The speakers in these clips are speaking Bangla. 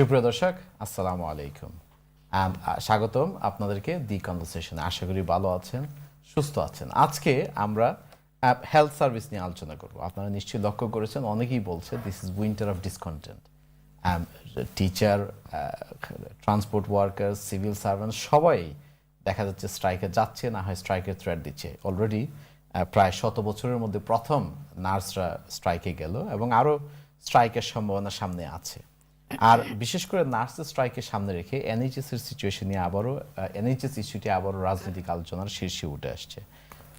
সুপ্রিয় দর্শক, আসসালামু আলাইকুম। স্বাগতম আপনাদেরকে দি কনভারসেশনে। আশা করি ভালো আছেন, সুস্থ আছেন। আজকে আমরা হেলথ সার্ভিস নিয়ে আলোচনা করব। আপনারা নিশ্চয়ই লক্ষ্য করেছেন, অনেকেই বলছে this is winter of discontent. Teacher, transport worker, civil servant সবাই দেখা যাচ্ছে স্ট্রাইকে যাচ্ছে, না হয় স্ট্রাইকের থ্রেট দিচ্ছে। অলরেডি প্রায় 100 বছরের মধ্যে প্রথম নার্সরা স্ট্রাইকে গেল এবং আরও স্ট্রাইকের সম্ভাবনা সামনে আছে। আর বিশেষ করে নার্সের স্ট্রাইকের সামনে রেখে এনএইচএস এর সিচুয়েশন নিয়ে এনএইচএস ইস্যুটি আবারও রাজনৈতিক আলোচনার শীর্ষে উঠে আসছে।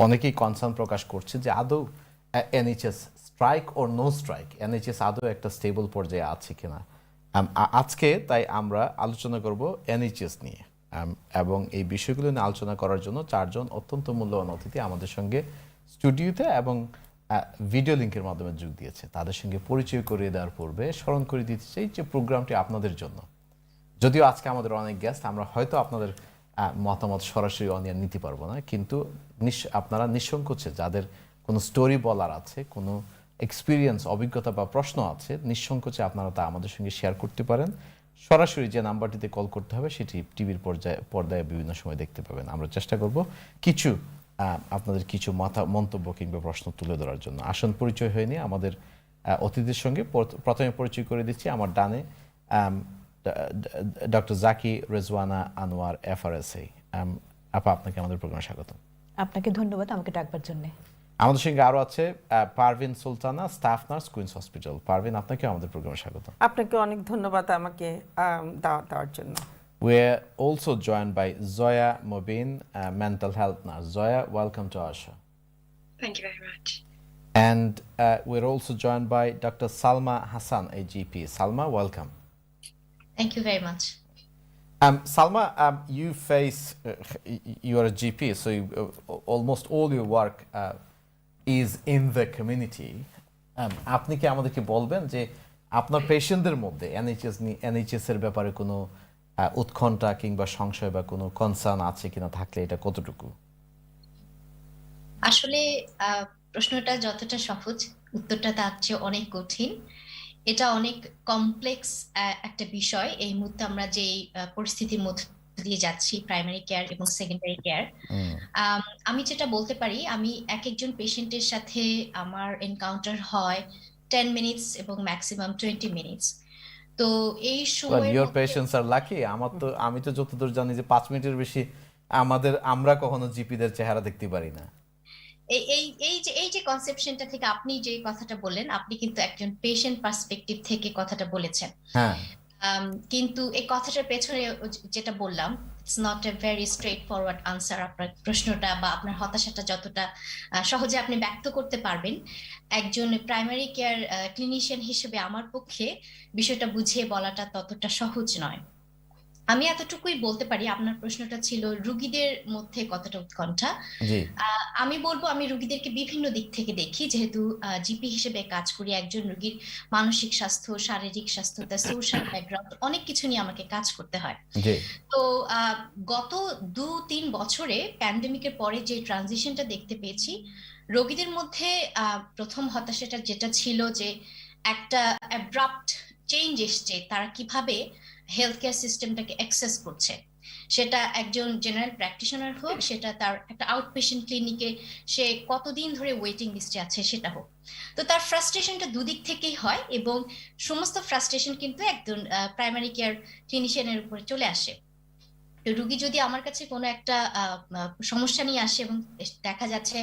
অনেকেই কনসার্ন প্রকাশ করছে যে আদৌ এনএইচএস স্ট্রাইক ওর নো স্ট্রাইক, এনএইচএস আদৌ একটা স্টেবল পর্যায়ে আছে কিনা। আজকে তাই আমরা আলোচনা করব এনএইচএস নিয়ে, এবং এই বিষয়গুলো নিয়ে আলোচনা করার জন্য চারজন অত্যন্ত মূল্যবান অতিথি আমাদের সঙ্গে স্টুডিওতে এবং ভিডিও লিঙ্কের মাধ্যমে যোগ দিয়েছে। তাদের সঙ্গে পরিচয় করিয়ে দেওয়ার পূর্বে স্মরণ করে দিতে চাই যে প্রোগ্রামটি আপনাদের জন্য। যদিও আজকে আমাদের অনেক গেস্ট, আমরা হয়তো আপনাদের মতামত সরাসরি অনিয়ার নিতে পারবো না, কিন্তু আপনারা নিঃসংকোচে যাদের কোনো স্টোরি বলার আছে, কোনো এক্সপিরিয়েন্স, অভিজ্ঞতা বা প্রশ্ন আছে, নিঃসংকোচে আপনারা তা আমাদের সঙ্গে শেয়ার করতে পারেন। সরাসরি যে নাম্বারটিতে কল করতে হবে সেটি টিভির পর্দায় বিভিন্ন সময় দেখতে পাবেন। আমরা চেষ্টা করব কিছু আপনাদের কিছু মন্তব্য কিংবা প্রশ্ন তুলে ধরার জন্য। আসন পরিচয় হয়নি আমাদের অতিথির সঙ্গে। প্রথমে পরিচয় করে দিচ্ছি, আমার ডানে ডক্টর জাকি রেজওয়ানা আনোয়ার, এফআরএসএ। আপা, আপনাকে আমাদের প্রোগ্রামে স্বাগত। আপনাকে ধন্যবাদ আমাকে ডাকবার জন্য। আমাদের সঙ্গে আরো আছে Parveen Sultana, staff nurse, Queen's Hospital. Parveen, আপনাকে আমাদের প্রোগ্রামে স্বাগত। আপনাকে অনেক ধন্যবাদ আমাকে দাওয়াত দেওয়ার জন্য। We are also joined by Zoya Mobin, mental health nurse. Zoya, welcome to our show. Thank you very much. And we're also joined by Dr. Salma Hassan, a GP. Salma, welcome. Thank you very much. Salma, you are a GP, so almost all your work is in the community. আপনি কি আমাদেরকে বলবেন যে আপনার পেশেন্টদের মধ্যে এনএইচএস এর ব্যাপারে কোনো উৎকণ্ঠা কিংবা সংশয় বা কোনো কনসার্ন আছে কিনা, থাকলে এটা কতটুকু? আসলে প্রশ্নটা যতটা সহজ, উত্তরটা তার চেয়ে অনেক কঠিন। এটা অনেক কমপ্লেক্স একটা বিষয়। এই মুহূর্তে আমরা যে পরিস্থিতির মধ্যে দিয়ে যাচ্ছি, প্রাইমারি কেয়ার এবং সেকেন্ডারি কেয়ার, আমি যেটা বলতে পারি, আমি একজন পেশেন্টের সাথে আমার এনকাউন্টার হয় 10 মিনিটস এবং ম্যাক্সিমাম 20 মিনিটস। তো এই সময় ইওর পেশেন্টস আর লাকি। আমি তো যতদূর জানি যে 5 মিনিটের বেশি আমরা কখনো জিপিদের চেহারা দেখতে পারি না। এই যে কনসেপশনটা থেকে আপনি যে কথাটা বললেন, আপনি কিন্তু একজন পেশেন্ট পার্সপেক্টিভ থেকে কথাটা বলেছেন। হ্যাঁ, কিন্তু এই কথাটার পেছনে যেটা বললাম, it's not a very straight forward answer. আপনার প্রশ্নটা বা আপনার হতাশাটা যতটা সহজে আপনি ব্যক্ত করতে পারবেন, একজন প্রাইমারি কেয়ার ক্লিনিশিয়ান হিসেবে আমার পক্ষে বিষয়টা বুঝিয়ে বলাটা ততটা সহজ নয়। আমি এতটুকুই বলতে পারি, আপনার প্রশ্নটা ছিল রুগীদের মধ্যে কতটা উৎকণ্ঠা। আমি বলবো, আমি রুগীদেরকে বিভিন্ন দিক থেকে দেখি, যেহেতু জিপি হিসেবে কাজ করি। একজন রুগীর মানসিক স্বাস্থ্য, শারীরিক স্বাস্থ্য, তার সোশ্যাল ব্যাকগ্রাউন্ড, অনেক কিছু নিয়ে আমাকে কাজ করতে হয়। তো গত 2-3 বছরে প্যান্ডেমিকের পরে যে ট্রানজিশনটা দেখতে পেয়েছি, রোগীদের মধ্যে প্রথম হতাশাটা যেটা ছিল যে একটা অ্যাব্রাপ্ট চেঞ্জ এসছে, তারা কিভাবে হেলথ কেয়ার সিস্টেমটাকে অ্যাক্সেস করছে। সেটা একজন জেনারেল প্র্যাকটিশনার হোক, সেটা তার একটা আউটপেশেন্ট ক্লিনিকে সে কতদিন ধরে ওয়েটিং লিস্টে আছে সেটা হোক। তো তার ফ্রাস্ট্রেশনটা দুদিক থেকেই হয়, এবং সমস্ত ফ্রাস্ট্রেশন কিন্তু একজন প্রাইমারি কেয়ার ক্লিনিশিয়ানের উপরে চলে আসে। রুগী যদি আমার কাছে কোনো একটা সমস্যা নিয়ে আসে এবং দেখা যাচ্ছে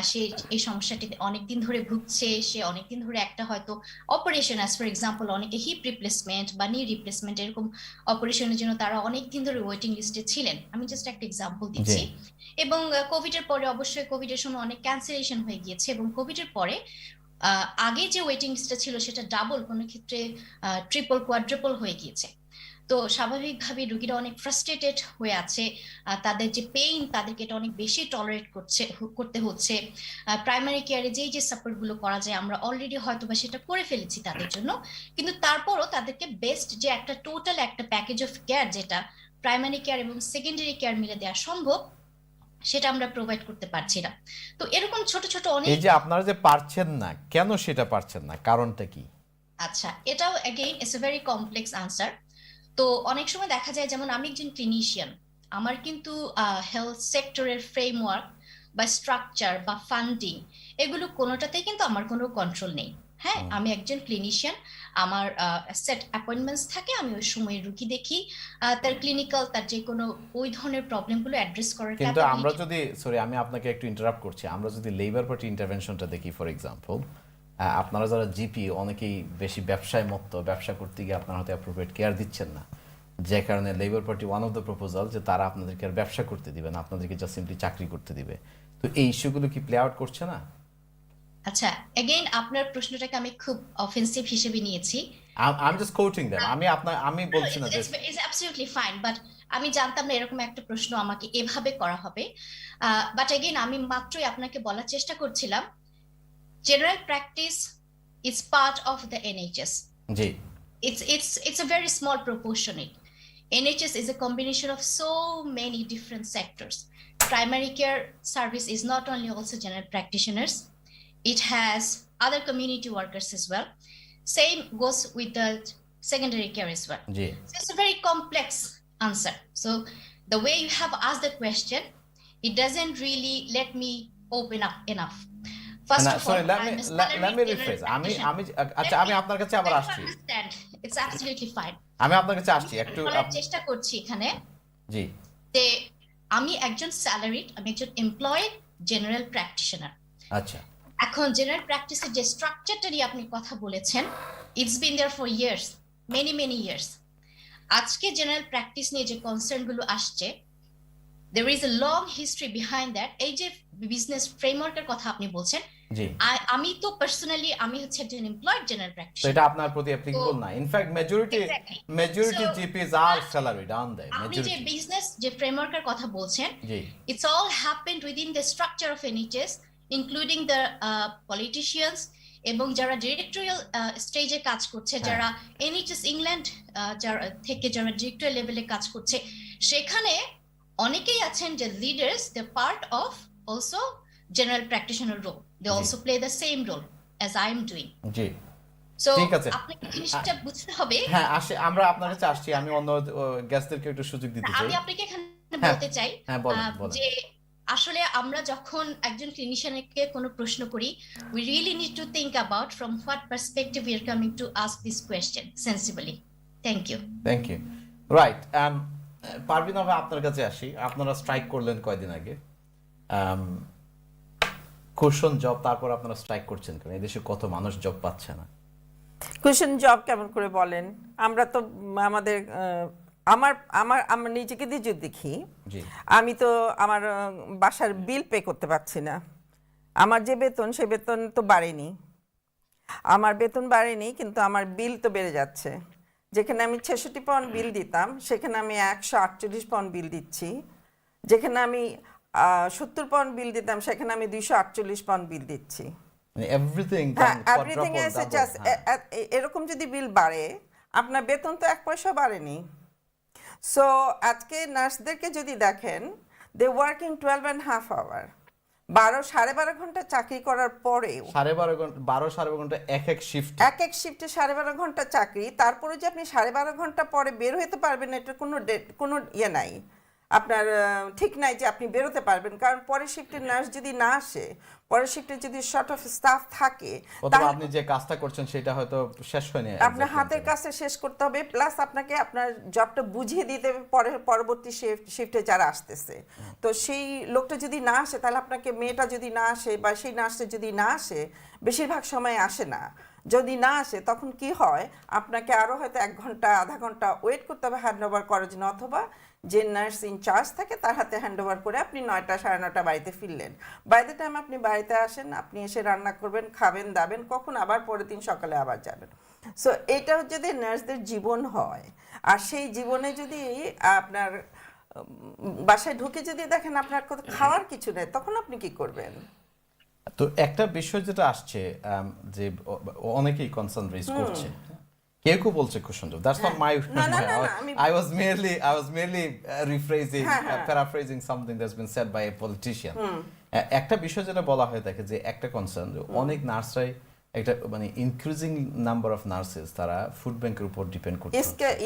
সে এই সমস্যাটিতে অনেকদিন ধরে ভুগছে, সে অনেকদিন ধরে একটা হয়তো অপারেশন, অ্যাজ ফর এক্সাম্পল অনেকে হিপ রিপ্লেসমেন্ট বা নি রিপ্লেসমেন্ট, এরকম অপারেশনের জন্য তারা অনেকদিন ধরে ওয়েটিং লিস্টে ছিলেন। আমি জাস্ট একটা এক্সাম্পল দিচ্ছি। এবং কোভিড এর পরে, অবশ্যই কোভিড এর সময় অনেক ক্যান্সেলেশন হয়ে গিয়েছে, এবং কোভিড এর পরে আগে যে ওয়েটিং লিস্টটা ছিল সেটা ডাবল, কোনো ক্ষেত্রে ট্রিপল, কোয়াড্রিপল হয়ে গিয়েছে। তো স্বাভাবিকভাবে রুগীরা অনেক ফ্রাস্ট্রেটেড হয়ে আছে। তাদের যে পেইন, তাদেরকে এটা অনেক বেশি টলারেট করতে হচ্ছে। প্রাইমারি কেয়ারে যে সাপোর্ট গুলো করা যায়, আমরা অলরেডি হয়তো বা সেটা করে ফেলেছি তাদের জন্য, কিন্তু তারপরও তাদেরকে বেস্ট যে একটা টোটাল একটা প্যাকেজ অফ কেয়ার, যেটা প্রাইমারি কেয়ার এবং সেকেন্ডারি কেয়ার মিলে দেওয়া সম্ভব, সেটা আমরা প্রোভাইড করতে পারছি না। তো এরকম ছোট ছোট অনেক, এই যে আপনারা যে পারছেন না, কেন সেটা পারছেন না, কারণটা কি? আচ্ছা, এটাও again it's a very complex answer. তো অনেক সময় দেখা যায়, যেমন আমি একজন ক্লিনিশিয়ান, আমার কিন্তু হেলথ সেক্টরের ফ্রেমওয়ার্ক বা স্ট্রাকচার বা ফান্ডিং, এগুলো কোনোটাতেই কিন্তু আমার কোনো কন্ট্রোল নেই। হ্যাঁ, আমি একজন ক্লিনিশিয়ান, আমার সেট অ্যাপয়েন্টমেন্টস থাকে, আমি ওই সময় রুগী দেখি, তার ক্লিনিক্যাল, তার যে কোনো ওই ধরনের প্রবলেমগুলো অ্যাড্রেস করার কিন্তু আমরা ক্যাপাবিলিটি। যদি, সরি আমি আপনাকে একটু ইন্টারাপ্ট করছি, আমরা যদি লেবার পার্টি ইন্টারভেনশনটা দেখি ফর এক্সাম্পল, আপনারা যারা জিপি অনেকেই বেশি ব্যবসায় মত্ত, ব্যবসা করতে গিয়ে আপনারা হয়তো অ্যাপ্রোপ্রিয়েট কেয়ার দিচ্ছেন না, যে কারণে labour party one of the proposal যে তারা আপনাদেরকে আর ব্যবসা করতে দিবে না, আপনাদেরকে জাস্ট সিম্পলি চাকরি করতে দিবে। তো এই ইস্যুগুলো কি প্লে আউট করছে না? আচ্ছা, এগেইন আপনার প্রশ্নটাকে আমি খুব অফেন্সিভ হিসেবে নিয়েছি। I'm just quoting them. আমি বলছি না যে ইটস অ্যাবসলিউটলি ফাইন, বাট আমি জানতাম না এরকম একটা প্রশ্ন আমাকে এভাবে করা হবে। বাট এগেইন আমি মাত্রই আপনাকে বলার চেষ্টা করছিলাম, general practice is part of the NHS. G It's a very small proportionate. NHS is a combination of so many different sectors. Primary care service is not only also general practitioners, it has other community workers as well. Same goes with the secondary care as well. G So it's a very complex answer. So the way you have asked the question, it doesn't really let me open up enough. First of all, sorry I'm a salaried let me general rephrase. practitioner. আচ্ছা আমি Let me আপনার কাছে আবার try to আসছি, understand. It's absolutely fine. আমি আপনার কাছে আসছি একটু বলার চেষ্টা করছি এখানে জি যে আমি একজন স্যালারিড, আমি একজন এমপ্লয়েড জেনারেল প্র্যাকটিশনার। আচ্ছা এখন জেনারেল প্র্যাকটিসের যে স্ট্রাকচারটা নিয়ে আপনি কথা বলেছেন, it's been there for years, many years. আজকে জেনারেল প্র্যাকটিস নিয়ে যে কনসার্ন গুলো আসছে, there is a long history behind that. এই যে বিজনেস ফ্রেমওয়ার্কের কথা আপনি বলছেন, জি আমি তো পার্সোনালি আমি হচ্ছে একজন এমপ্লয়েড জেনারেল তো প্র্যাকটিশনার। এটা আপনার প্রতি অ্যাপ্লিকেবল না। In fact majority Exactly. So, জিপিস আর স্যালারিড আন দেয় আপনি যে মেজরিটি। বিজনেস যে ফ্রেমওয়ার্কের কথা বলছেন, জি it's all happened within the structure of NHS, including the politicians এবং যারা ডিরেক্টরিয়াল স্টেজে কাজ করছে, হ্যাঁ। যারা NHS ইংল্যান্ড যারা থেকে যারা ডিরেক্টরিয়াল লেভেলে কাজ করছে, সেখানে অনেকেই আছেন যে leaders, they part of also general practitioner role, they জি। Also play the same role as I am doing. জি সো ঠিক আছে। আপনাকে জিনিসটা বুঝতে হবে। হ্যাঁ আসে, আমরা আপনার কাছে আসছি, আমি অন্য গেস্টদেরকে একটু সুযোগ দিতে চাই। আমি আপনাকে এখানে হ্যাঁ, বলতে চাই হ্যাঁ বলেন। যে আসলে আমরা যখন একজন ক্লিনিশিয়ানকে কোনো প্রশ্ন করি, we really need to think about from what perspective we are coming to ask this question sensibly. Thank you. Thank you. Right, Parveen ভাই আপনার কাছে আসি। আপনারা স্ট্রাইক করলেন কয়দিন আগে, কুশন জব, তারপর আপনারা স্ট্রাইক করছেন কেন? এই দেশে কত মানুষ জব পাচ্ছে না। কুশন জব কেমন করে বলেন? আমরা তো আমাদের আমার আমার আমার নিজেকে দিয়ে যদি দেখি, জি আমি তো আমার বাসার বিল পে করতে পারছি না। আমার যে বেতন, সে বেতন তো বাড়েনি। আমার বেতন বাড়েনি, কিন্তু আমার বিল তো বেড়ে যাচ্ছে। যেখানে আমি 66 পাউন্ড বিল দিতাম, সেখানে আমি 148 পাউন্ড বিল দিচ্ছি। যেখানে আমি 70 পাউন্ড বিল দিতাম, সেখানে আমি 248 পাউন্ড বিল দিচ্ছি। এভরিথিং হ্যাঁ, এভরিথিং এস জাস্ট এরকম যদি বিল বাড়ে, আপনার বেতন তো 1 পয়সা বাড়েনি। সো আজকে নার্সদেরকে যদি দেখেন, দে ওয়ার্কিং 12.5 আওয়ার, 12.5 ঘন্টা চাকরি করার পরেও 12.5 ঘন্টা এক শিফট, এক শিফটে 12.5 ঘন্টা চাকরি। তারপরে যে আপনি 12.5 ঘন্টা পরে বের হতে পারবেন, এটা কোনো ইয়ে নাই, আপনার ঠিক নাই যে আপনি বেরোতে পারবেন। কারণ পরের শিফটের নার্স যদি না আসে, পরের শিফটে যদি শর্ট অফ স্টাফ থাকে, অথবা আপনি যে কাজটা করছেন সেটা হয়তো শেষ হয়নি, আপনার হাতের কাজটা শেষ করতে হবে, প্লাস আপনাকে আপনার জবটা বুঝিয়ে দিতে হবে পরবর্তী শিফটে যারা আসতেছে। তো সেই লোকটা যদি না আসে, তাহলে আপনাকে, মেয়েটা যদি না আসে বা সেই নার্সটা যদি না আসে, বেশিরভাগ সময় আসে না, যদি না আসে তখন কি হয়, আপনাকে আরও হয়তো 1 ঘন্টা আধা ঘন্টা ওয়েট করতে হবে হ্যান্ড ওভার করার জন্য, অথবা যে নার্স ইনচার্জ থাকে তার হাতে হ্যান্ড ওভার করে আপনি 9টা 9:30 বাড়িতে ফিরলেন। বাই দ্য টাইম আপনি বাড়িতে আসেন, আপনি এসে রান্না করবেন, খাবেন দাবেন, কখন আবার পরের দিন সকালে আবার যাবেন। সো এটা যদি নার্সদের জীবন হয়, আর সেই জীবনে যদি আপনার বাসায় ঢুকে যদি দেখেন আপনার খাওয়ার কিছু নেই, তখন আপনি কি করবেন? তো একটা বিষয় যেটা আসছে, যে অনেকেই কনসার্ন রেজ করছে, কেউ কেউ বলছে cushion job, that's not my, I was merely rephrasing, paraphrasing something that's been said by a politician. একটা বিষয় যেটা বলা হয়ে থাকে যে একটা কনসার্ন, অনেক নার্সরাই একটা মানে ইনক্রিজিং নাম্বার অফ নার্সেস তারা ফুড ব্যাংকের উপর ডিপেন্ড করছে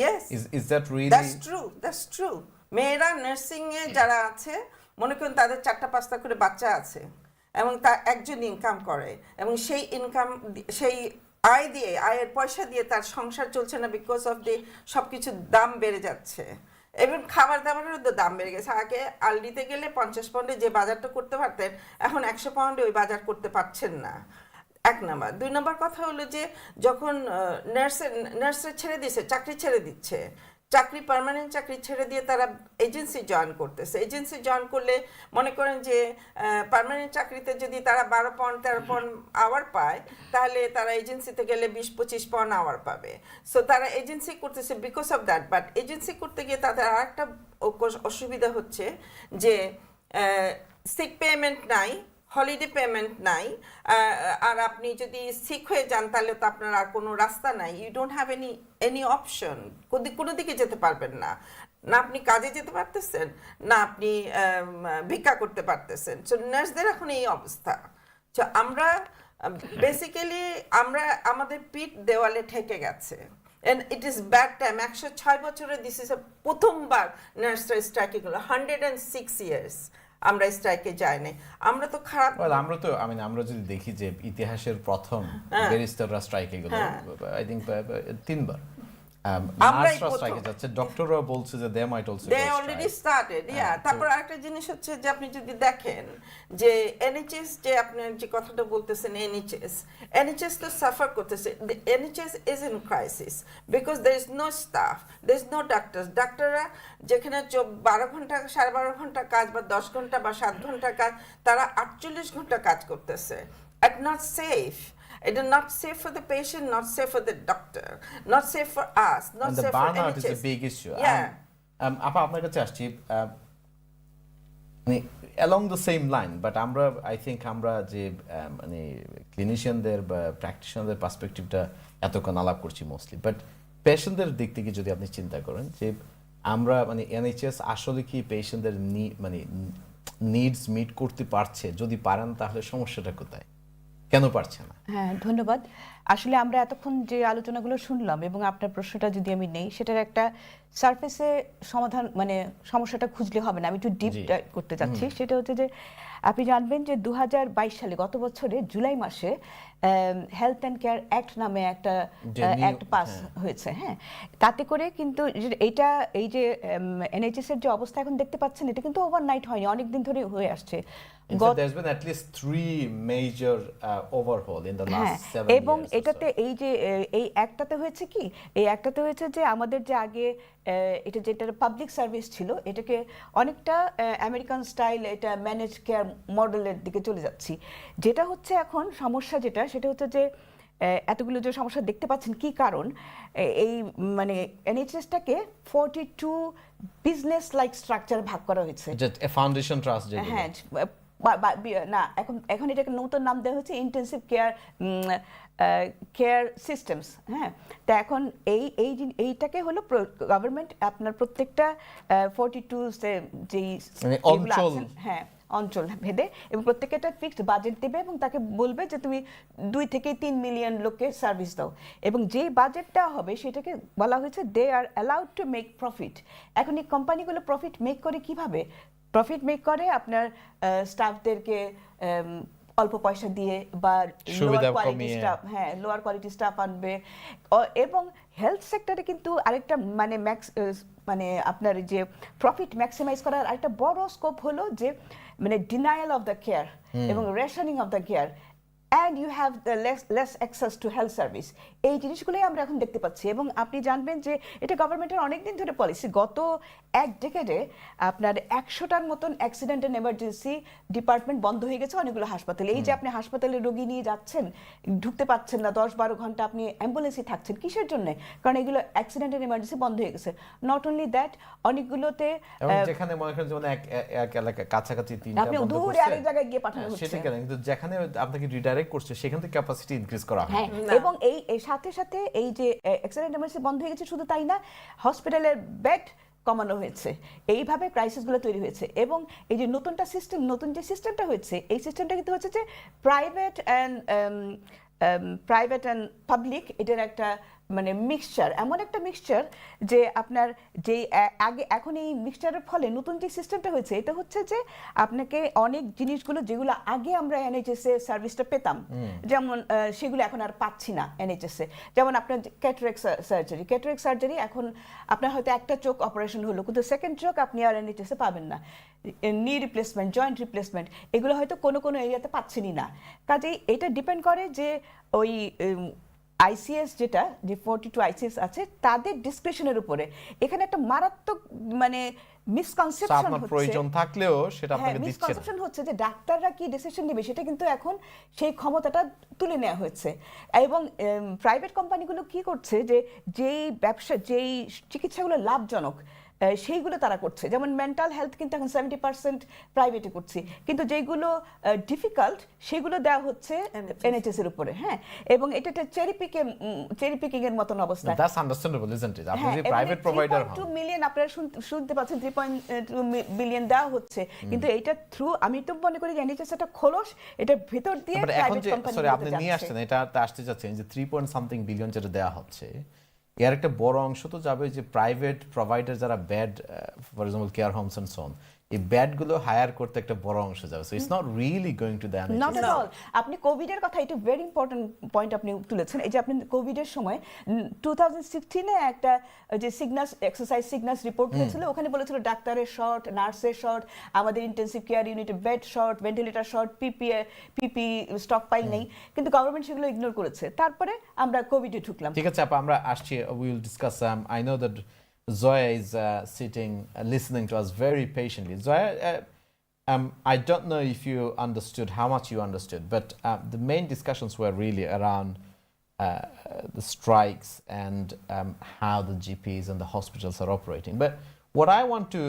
yes, is that that's true. মেয়েরা নার্সিং এ যারা আছে মনে করেন তাদের 4টা-5টা করে বাচ্চা আছে এবং তার একজন ইনকাম করে এবং সেই ইনকাম সেই আয়ের পয়সা দিয়ে তার সংসার চলছে না বিকজ অফ দি সবকিছুর দাম বেড়ে যাচ্ছে। এবং খাবার দাবারেরও তো দাম বেড়ে গেছে। আগে আলডিতে গেলে 50 পাউন্ডে যে বাজারটা করতে পারতেন এখন 100 পাউন্ডে ওই বাজার করতে পারছেন না। 1 নাম্বার। 2 নাম্বার কথা হলো যে যখন নার্সের ছেড়ে দিচ্ছে, চাকরি ছেড়ে দিচ্ছে, পার্মানেন্ট চাকরি ছেড়ে দিয়ে তারা এজেন্সি জয়েন করতেছে। এজেন্সি জয়েন করলে মনে করেন যে পার্মানেন্ট চাকরিতে যদি তারা 12 পাউন্ড 13 পাউন্ড আওয়ার পায় তাহলে তারা এজেন্সিতে গেলে 20-25 পাউন্ড আওয়ার পাবে। সো তারা এজেন্সি করতেছে because of that. But agency করতে গিয়ে তাদের আর একটা অসুবিধা হচ্ছে যে সিক পেমেন্ট নাই, হলিডে পেমেন্ট নাই, আর আপনি যদি সিক হয়ে যান তাহলে তো আপনার আর কোনো রাস্তা নাই। You don't have any option, কোনো দিকে যেতে পারবেন না। না আপনি কাজে যেতে পারতেছেন, না আপনি ভিক্ষা করতে পারতেছেন। সো নার্সদের এখন এই অবস্থা। তো আমরা বেসিক্যালি আমাদের পিঠ দেওয়ালে ঠেকে গেছে। And it is bad time. 106 বছরে দিস ইজ প্রথমবার নার্সরা স্ট্রাইকে গেল। 106 ইয়ার্স আমরা স্ট্রাইকে যাইনি। আমরা তো খারাপ, আমরা যদি দেখি যে ইতিহাসের প্রথম ব্যারিস্টাররা স্ট্রাইকে গেল আই থিংক 3বার। নার্সরা স্ট্রাইকে যাচ্ছে, ডক্টররা বলছে যে they might also they already started, yeah. তারপর আরেকটা জিনিস হচ্ছে যে আপনি যদি দেখেন যে এনএইচএস যে আপনি যে কথাটা বলতেছেন, এনএইচএস তো সাফার করতেছে। NHS is in crisis because there is no staff, there is no ডাক্তাররা যেখানে 12 ঘন্টা 12.5 ঘন্টা কাজ বা 10 ঘন্টা বা 7 ঘন্টা কাজ, তারা 48 ঘন্টা কাজ করতেছে। At not safe. It is not safe for the patient, not safe for the doctor, not safe for us, not and the safe for burnout NHS. is a big issue. Yeah. আপা আপনার কাছে আসছি মানে along the same line, but I think আমরা যে মানে ক্লিনিশিয়ানদের বা প্র্যাকটিশনারদের পার্সপেক্টিভটা এতক্ষণ আলাপ করছি মোস্টলি, বাট পেশেন্টদের দিক থেকে যদি আপনি চিন্তা করেন যে আমরা মানে এনএইচএস আসলে কি পেশেন্টদের মানে নিডস মিট করতে পারছে? যদি পারেন তাহলে সমস্যাটা কোথায়, কেন পারছে না? হ্যাঁ, ধন্যবাদ। আসলে আমরা এতক্ষণ যে আলোচনাগুলো শুনলাম এবং আপনার প্রশ্নটা যদি আমি নেই, সেটার একটা সারফেসে সমাধান মানে সমস্যাটা খুঁজলে হবে না, আমি একটু ডিপ করতে চাচ্ছি। সেটা হচ্ছে যে আপনি জানবেন যে 2022 সালে গত বছরে জুলাই মাসে হেলথ অ্যান্ড কেয়ার অ্যাক্ট নামে একটা অ্যাক্ট পাস হয়েছে। হ্যাঁ, তাতে করে কিন্তু এইটা এই যে এনএইচএস এর যে অবস্থা এখন দেখতে পাচ্ছেন, এটা কিন্তু ওভারনাইট হয়নি, অনেক দিন ধরে হয়ে আসছে। There's been at least 3 major overhaul in the last 7 years. এবং এটাতে এই যে এই একটাতে হয়েছে কি, এই একটাতে হয়েছে যে আমাদের যে আগে এটা যেটা পাবলিক সার্ভিস ছিল, এটাকে অনেকটা আমেরিকান স্টাইল এটা ম্যানেজ কেয়ার মডেলের দিকে চলে যাচ্ছি। যেটা হচ্ছে এখন সমস্যা সেটা হচ্ছে যে এতগুলো যে সমস্যা দেখতে পাচ্ছেন, কি কারণ এই মানে এনএইচএসটাকে 42 বিজনেস লাইক স্ট্রাকচার ভাগ করা হয়েছে। ফাউন্ডেশন ট্রাস্ট যেগুলো, হ্যাঁ, না এখন এটাকে নতুন নাম দেওয়া হচ্ছে ইন্টেন্সিভ কেয়ার সিস্টেমস। হ্যাঁ, তা এখন এইটাকে হলো গভর্নমেন্ট আপনার প্রত্যেকটা 42 যেই হ্যাঁ অঞ্চল ভেদে এবং প্রত্যেকে একটা ফিক্সড বাজেট দেবে এবং তাকে বলবে যে তুমি 2 থেকে 3 মিলিয়ন লোককে সার্ভিস দাও, এবং যেই বাজেটটা হবে সেটাকে বলা হয়েছে they are allowed to make profit. এখন এই কোম্পানিগুলো প্রফিট মেক করে কিভাবে? প্রফিট মেক করে আপনার স্টাফদেরকে অল্প পয়সা দিয়ে বা লোয়ার কোয়ালিটি স্টাফ আনবে। এবং হেলথ সেক্টরে কিন্তু আরেকটা মানে আপনার যে প্রফিট ম্যাক্সিমাইজ করার আরেকটা বড় স্কোপ হলো যে মানে ডিনায়াল অফ দ্য কেয়ার এবং rationing of the care, and you have the less access to health service. এই জিনিসগুলোই আমরা এখন দেখতে পাচ্ছি। এবং আপনি জানবেন যে এটা গভর্নমেন্টের অনেকদিন ধরে পলিসি। গত এক ডেকেডে আপনার 100টার মতন অ্যাক্সিডেন্ট অ্যান্ড এমার্জেন্সি ডিপার্টমেন্ট বন্ধ হয়ে গেছে অনেকগুলো হাসপাতালে। এই যে আপনি হাসপাতালে রোগী নিয়ে যাচ্ছেন, ঢুকতে পারছেন না, 10-12 ঘন্টা আপনি অ্যাম্বুলেন্সে থাকছেন, কিসের জন্য? কারণ এগুলো অ্যাক্সিডেন্ট অ্যান্ড এমার্জেন্সি বন্ধ হয়ে গেছে। নট অনলি দ্যাট, অনেকগুলোতে যেখানে মনে করেন যেমন এক এলাকা কাছাকাছি 3টা আপনি দূরে আরেক জায়গায় গিয়ে পাঠানো হচ্ছে, সেটা কেন? কিন্তু যেখানে আপনাকে রিডাইরেক্ট করছে সেখান থেকে ক্যাপাসিটি ইনক্রিজ করা হয়। হ্যাঁ, এবং এই সাথে সাথে এই যে অ্যাক্সিডেন্ট এমার্জেন্সি বন্ধ হয়ে গেছে, শুধু তাই না, হসপিটালের বেড কমানো হয়েছে। এইভাবে ক্রাইসিসগুলো তৈরি হয়েছে। এবং এই যে নতুন যে সিস্টেমটা হয়েছে, এই সিস্টেমটা কিন্তু হচ্ছে যে private and private and public, এটার একটা মানে মিক্সচার, এমন একটা মিক্সচার যে আপনার যেই আগে এখন এই মিক্সচারের ফলে নতুন যে সিস্টেমটা হয়েছে এটা হচ্ছে যে আপনাকে অনেক জিনিসগুলো যেগুলো আগে আমরা এনএইচএস এ সার্ভিসটা পেতাম, যেমন সেগুলো এখন আর পাচ্ছি না এনএইচএস এ। যেমন আপনার ক্যাটারেক্ট সার্জারি এখন আপনার হয়তো একটা চোখ অপারেশন হলো, কিন্তু সেকেন্ড চোখ আপনি আর এনএইচএস এ পাবেন না। নি রিপ্লেসমেন্ট, জয়েন্ট রিপ্লেসমেন্ট, এগুলো হয়তো কোনো কোনো এরিয়াতে পাচ্ছেনই না। কাজেই এটা ডিপেন্ড করে যে ওই আইসিএস যেটা যে 42 আইসিএস আছে তাদের ডিসক্রিপশনের উপরে। এখানে একটা মারাত্মক মানে মিসকনসেপশন আপনার হচ্ছে, প্রয়োজন থাকলেও সেটা আপনাকে দিচ্ছে না। মিসকনসেপশন হচ্ছে যে ডাক্তাররা কি ডিসিশন নেবে সেটা কিন্তু এখন সেই ক্ষমতাটা তুলে নেওয়া হয়েছে। এবং প্রাইভেট কোম্পানিগুলো কি করছে যে যেই ব্যবসা, যেই চিকিৎসাগুলো লাভজনক সেইগুলো তারা করছে। যেমন মেন্টাল হেলথ কিন্তু এখন 70% প্রাইভেটে করছে, কিন্তু যেগুলো ডিফিকাল্ট সেগুলো দেওয়া হচ্ছে এনএইচএস এর উপরে। হ্যাঁ, এবং এটা একটা চেরি পিকিং এর মতন অবস্থা। That's understandable, isn't it? আপনি যদি প্রাইভেট প্রোভাইডার হন, 3.2 মিলিয়ন আপনারা শুনতে পাচ্ছেন, 3.2 বিলিয়ন দেওয়া হচ্ছে, কিন্তু এটা থ্রু, আমি তো মনে করি যে এনএইচএস একটা খোলস, এটার ভিতর দিয়ে এখন প্রাইভেট যে কোম্পানি সরি আপনি নিয়ে আসছেন এটা আসতে যাচ্ছেন যে 3 বিলিয়ন যেটা দেওয়া হচ্ছে, এর একটা বড় অংশ তো যাবে যে প্রাইভেট প্রোভাইডার যারা bed, for example care homes and so on, এই বেড গুলো হায়ার করতে একটা বড় অংশ যাবে। So it's not really going to the not at all. আপনি কোভিডের কথা, এটা ভেরি ইম্পর্টেন্ট পয়েন্ট আপনি তুলেছেন। এই যে আপনি কোভিডের সময় 2016-এ একটা যে সিগনাস এক্সারসাইজ সিগনাস রিপোর্ট হয়েছিল, ওখানে বলেছিল ডাক্তারের শর্ট, নার্সের শর্ট, আমাদের ইন্টেন্সিভ কেয়ার ইউনিটে বেড শর্ট, ভেন্টিলেটর শর্ট, পিপি স্টক পাইল নেই, কিন্তু গভর্নমেন্ট সেগুলো ইগনোর করেছে। তারপরে আমরা কোভিডে ঢুকলাম। ঠিক আছে আপা, আমরা আসছি, we will discuss. I know that Zoya is sitting, listening to us very patiently. Zoya, I don't know if you understood, how much you understood, but the main discussions were really around the strikes and how the GPs and the hospitals are operating. But what I want to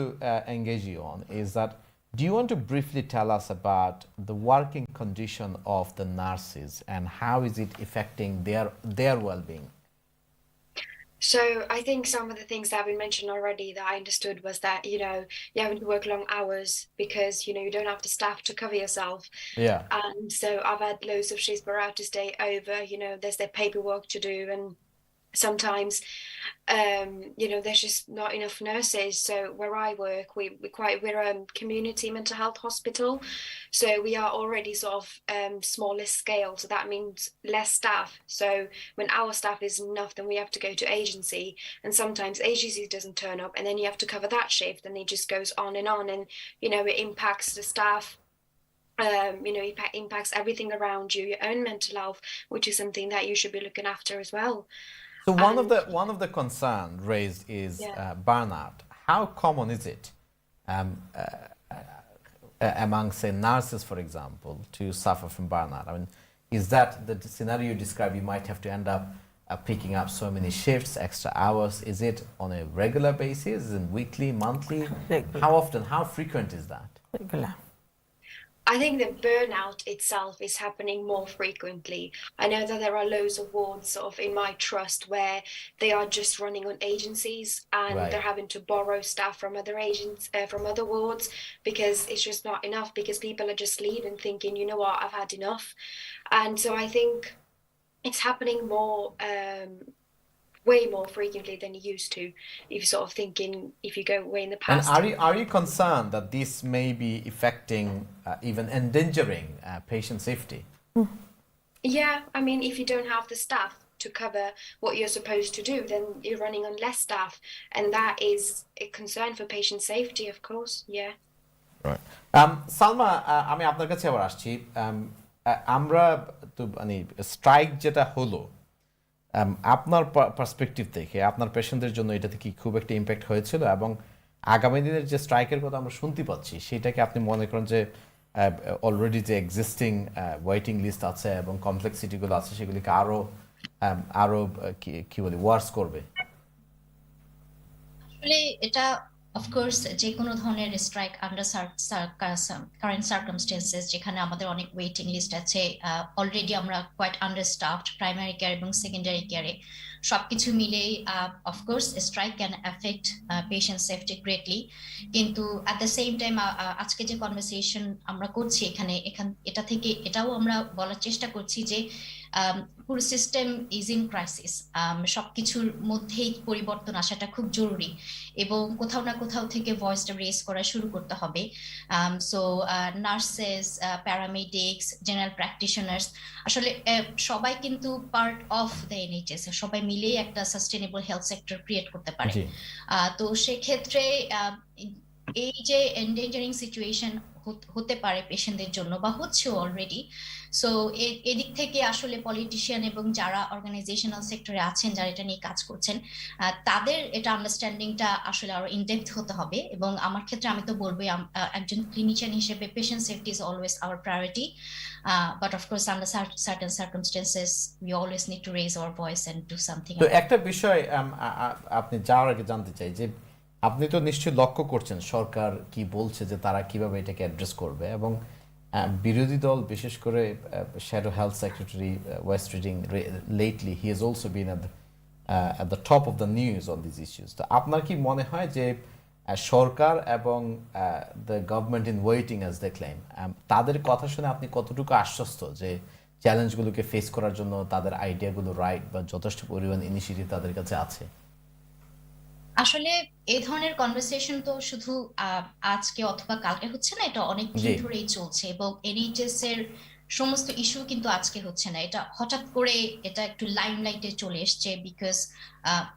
engage you on is that, do you want to briefly tell us about the working condition of the nurses and how is it affecting their well-being? So I think some of the things that have been mentioned already that I understood was that, you're having to work long hours because, you don't have the staff to cover yourself. Yeah. And so I've had loads of shifts where I have to stay over, there's their paperwork to do, and sometimes there's just not enough nurses. So where I work, we're a community mental health hospital, so we are already sort of smaller scale, so that means less staff. So when our staff isn't enough, then we have to go to agency, and sometimes agency doesn't turn up, and then you have to cover that shift, and it just goes on, and it impacts the staff. It impacts everything around you, your own mental health, which is something that you should be looking after as well. So one of the concern raised is burnout. How common is it among, say, nurses, for example, to suffer from burnout? I mean, is that the scenario you describe? You might have to end up picking up so many shifts, extra hours. Is it on a regular basis? Is it weekly, monthly? Regular. How often? How frequent is that? Regular. I think the burnout itself is happening more frequently. I know that there are loads of wards sort of in my trust where they are just running on agencies, and Right. they're having to borrow staff from other agents, from other wards, because it's just not enough, because people are just leaving thinking, you know what, I've had enough. And so I think it's happening more, way more frequently than it used to, if you're sort of thinking, if you go way in the And past. are you concerned that this may be affecting, even endangering patient safety? Yeah, I mean, if you don't have the staff to cover what you're supposed to do, then you're running on less staff, and that is a concern for patient safety, of course. Yeah. Right. Salma, আমি আপনার কাছে আবার আসছি। আমরা তো মানে স্ট্রাইক যেটা হলো, আপনার পার্সপেক্টিভ থেকে আপনার পেশেন্টদের জন্য এটাতে কি খুব একটা ইম্প্যাক্ট হয়েছিল, এবং আগামী দিনের যে স্ট্রাইকের কথা আমরা শুনতে পাচ্ছি সেটাকে আপনি মনে করেন যে অলরেডি যে এক্সিস্টিং ওয়েটিং লিস্ট আছে এবং কমপ্লেক্সিটিগুলো আছে সেগুলিকে আরো কি বলি ওয়ার্স করবে? আসলে এটা অফকোর্স যে কোনো ধরনের স্ট্রাইক আন্ডার কারেন্ট সার্কামস্টেন্সেস, যেখানে আমাদের অনেক ওয়েটিং লিস্ট আছে, অলরেডি আমরা কোয়াইট আন্ডারস্টাফড প্রাইমারি কেয়ার এবং সেকেন্ডারি কেয়ারে, সবকিছু মিলেই of course strike can affect patient safety greatly. কিন্তু অ্যাট দ্য সেম টাইম আজকে যে কনভারসেশন আমরা করছি এটা থেকে এটাও আমরা বলার চেষ্টা করছি যে পুরো সিস্টেম ইজ ইন ক্রাইসিস। সবকিছুর মধ্যেই পরিবর্তন আসাটা খুব জরুরি এবং কোথাও না কোথাও থেকে ভয়েসটা রেজ করা শুরু করতে হবে। So nurses, paramedics, general practitioners, আসলে সবাই কিন্তু পার্ট অফ দ্য এনএইচএস, সবাই মিলেই একটা সাস্টেনেবল হেলথ সেক্টর ক্রিয়েট করতে পারে। জি তো সেক্ষেত্রে এই যে এন্ডেঞ্জারিং সিচুয়েশন হতে পারে পেশেন্টদের জন্য বা হচ্ছে অলরেডি, সো এদিক থেকে আসলে পলিটিশিয়ান এবং যারা অর্গানাইজেশনাল সেক্টরে আছেন, যারা এটা নিয়ে কাজ করছেন, তাদের এটা আন্ডারস্ট্যান্ডিংটা আসলে আরো ইনডেপথ হতে হবে। এবং আমার ক্ষেত্রে আমি তো বলবোই, একজন ক্লিনিশিয়ান হিসেবে patient safety is always our priority, but of course under certain circumstances we always need to raise our voice and do something. তো একটা বিষয় আপনি যাওয়ার আগে জানতে চাই যে আপনি তো নিশ্চয়ই লক্ষ্য করছেন সরকার কি বলছে, যে তারা কিভাবে এটাকে অ্যাড্রেস করবে, এবং বিরোধী দল বিশেষ করে shadow health secretary West reading lately he has also been at the top of the news on these issues. তো আপনার কি মনে হয় যে সরকার এবং the government in waiting as they claim, তাদের কথা শুনে আপনি কতটুকু আশ্বস্ত যে চ্যালেঞ্জগুলোকে ফেস করার জন্য তাদের আইডিয়াগুলো রাইট বা যথেষ্ট পরিমাণ ইনিশিয়েটিভ তাদের কাছে আছে? আসলে এই ধরনের কনভারসেশন তো শুধু আজকে অথবা কালকে হচ্ছে না, এটা অনেক দিন জি। ধরেই চলছে এবং এনএইচএস এর সমস্ত ইস্যু কিন্তু আজকে হচ্ছে না, এটা হঠাৎ করে এটা একটু লাইমলাইটে চলে এসছে বিকজ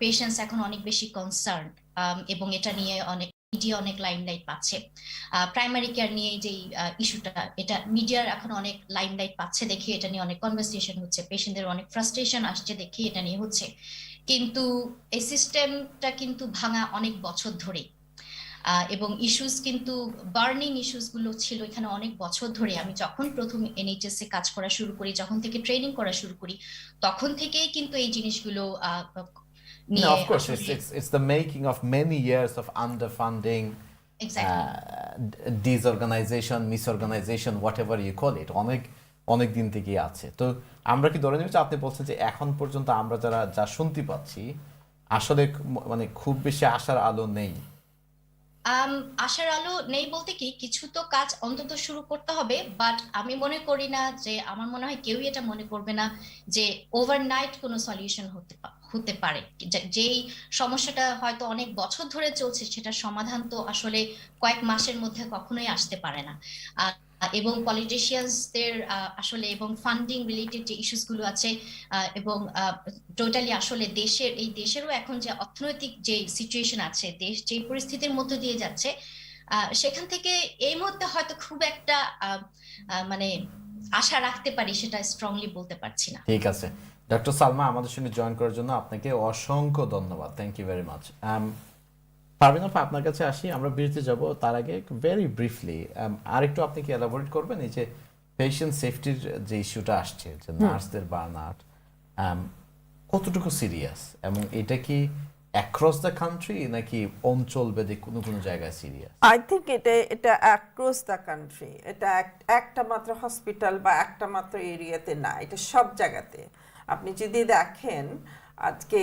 পেশেন্টস এখন অনেক বেশি কনসার্ন এবং এটা নিয়ে অনেক মিডিয়া অনেক লাইমলাইট পাচ্ছে। প্রাইমারি কেয়ার নিয়ে যেই ইস্যুটা, এটা মিডিয়ার এখন অনেক লাইমলাইট পাচ্ছে দেখে এটা নিয়ে অনেক কনভারসেশন হচ্ছে, পেশেন্টদের অনেক ফ্রাস্ট্রেশন আসছে দেখে এটা নিয়ে হচ্ছে। কিন্তু এই সিস্টেমটা কিন্তু ভাঙা অনেক বছর ধরে, এবং ইস্যুস কিন্তু বার্নিং ইস্যুস গুলো ছিল এখানে অনেক বছর ধরে। আমি যখন প্রথম এনএইচএস এ কাজ করা শুরু করি, যখন থেকে ট্রেনিং করা শুরু করি, তখন থেকেই কিন্তু এই জিনিসগুলো No, নিয়ে of course, আসলে it's the making of many years of underfunding, exactly disorganization, misorganization, whatever you call it, অনেক দিন থেকেই আছে। তো আমরা কি ধরে নিব যে আপনি বলছেন যে এখন পর্যন্ত আমরা যা শুনতে পাচ্ছি আসলে মানে খুব বেশি আশার আলো নেই? আশার আলো নেই বলতে কি, কিছু তো কাজ অন্তত শুরু করতে হবে, বাট আমি মনে করি না যে, আমার মনে হয় কেউই এটা মনে করবে না যে ওভারনাইট কোনো সলিউশন হতে পারে। যেই সমস্যাটা হয়তো অনেক বছর ধরে চলছে, সেটার সমাধান তো আসলে কয়েক মাসের মধ্যে কখনোই আসতে পারে না। এবং পলিটিশিয়ানসদের আসলে এবং ফান্ডিং রিলেটেড যে ইস্যুস গুলো আছে, এবং টোটালি আসলে দেশেরও এখন যে অর্থনৈতিক যে সিচুয়েশন আছে, দেশ যে পরিস্থিতির মধ্য দিয়ে যাচ্ছে, সেখান থেকে এই মুহূর্তে হয়তো খুব একটা মানে আশা রাখতে পারি সেটা স্ট্রংলি বলতে পারছি না। ঠিক আছে, ডক্টর সালমা আমাদের সঙ্গে জয়েন করার জন্য আপনাকে অসংখ্য ধন্যবাদ। Thank you very much. Parveen আপা, আপনার কাছে আসি, আমরা বিরতি যাব, তার আগে ভেরি ব্রিফলি আরেকটু আপনি কি এলাবোরেট করবেন এই যে পেশেন্ট সেফটির যে ইস্যুটা আসছে, যে নার্সদের বার্নআউট কতটুকু সিরিয়াস, এবং এটা কি অ্যাক্রস দ্য কান্ট্রি নাকি অঞ্চল ভেদে কোনো কোনো জায়গায় সিরিয়াস? আই থিঙ্ক এটা অ্যাক্রস দ্য কান্ট্রি, এটা একটা মাত্র হসপিটাল বা একটা মাত্র এরিয়াতে না, এটা সব জায়গাতে। আপনি যদি দেখেন আজকে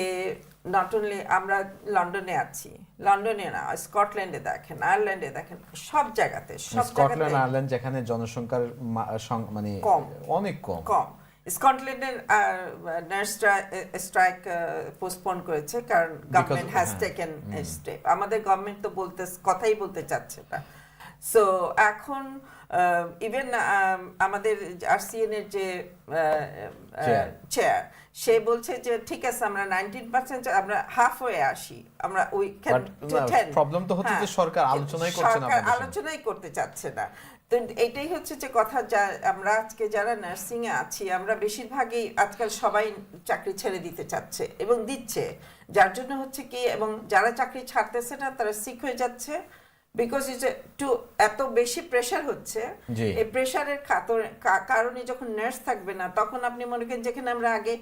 নট অনলি আমরা লন্ডনে আছি, লন্ডনে না, স্কটল্যান্ডে দেখেন, আয়ারল্যান্ডে দেখেন, সব জায়গাতে স্কটল্যান্ড আয়ারল্যান্ড যেখানে জনসংখ্যার মানে কম, অনেক কম। স্কটল্যান্ডের নার্সরা স্ট্রাইক পোস্টপোন করেছে কারণ গভর্নমেন্ট হ্যাজ টেকেন স্টেপ। আমাদের গভর্নমেন্ট তো কথাই বলতে চাচ্ছে না। সো এখন ইভেন আমাদের আরসিএন এর যে চেয়ার, সে বলছে যে ঠিক আছে আমরা 19% আমরা হাফ হয়ে আসি, আমরা ওই প্রবলেম তো হচ্ছে যে সরকার আলোচনাই করছে না, সরকার আলোচনাই করতে চাচ্ছে না। তো এটাই হচ্ছে যে কথা, যা আমরা আজকে যারা নার্সিং এ আছি, আমরা বেশিরভাগই আজকাল সবাই চাকরি ছেড়ে দিতে চাচ্ছে এবং দিচ্ছে, যার জন্য হচ্ছে কি, এবং যারা চাকরি ছাড়তেছে না তারা সিক হয়ে যাচ্ছে, বিকজ এত বেশি প্রেশার হচ্ছে। এই প্রেশারের কারণে যখন নার্স থাকবে না, তখন আপনি মনে করেন যেখানে আমরা আগে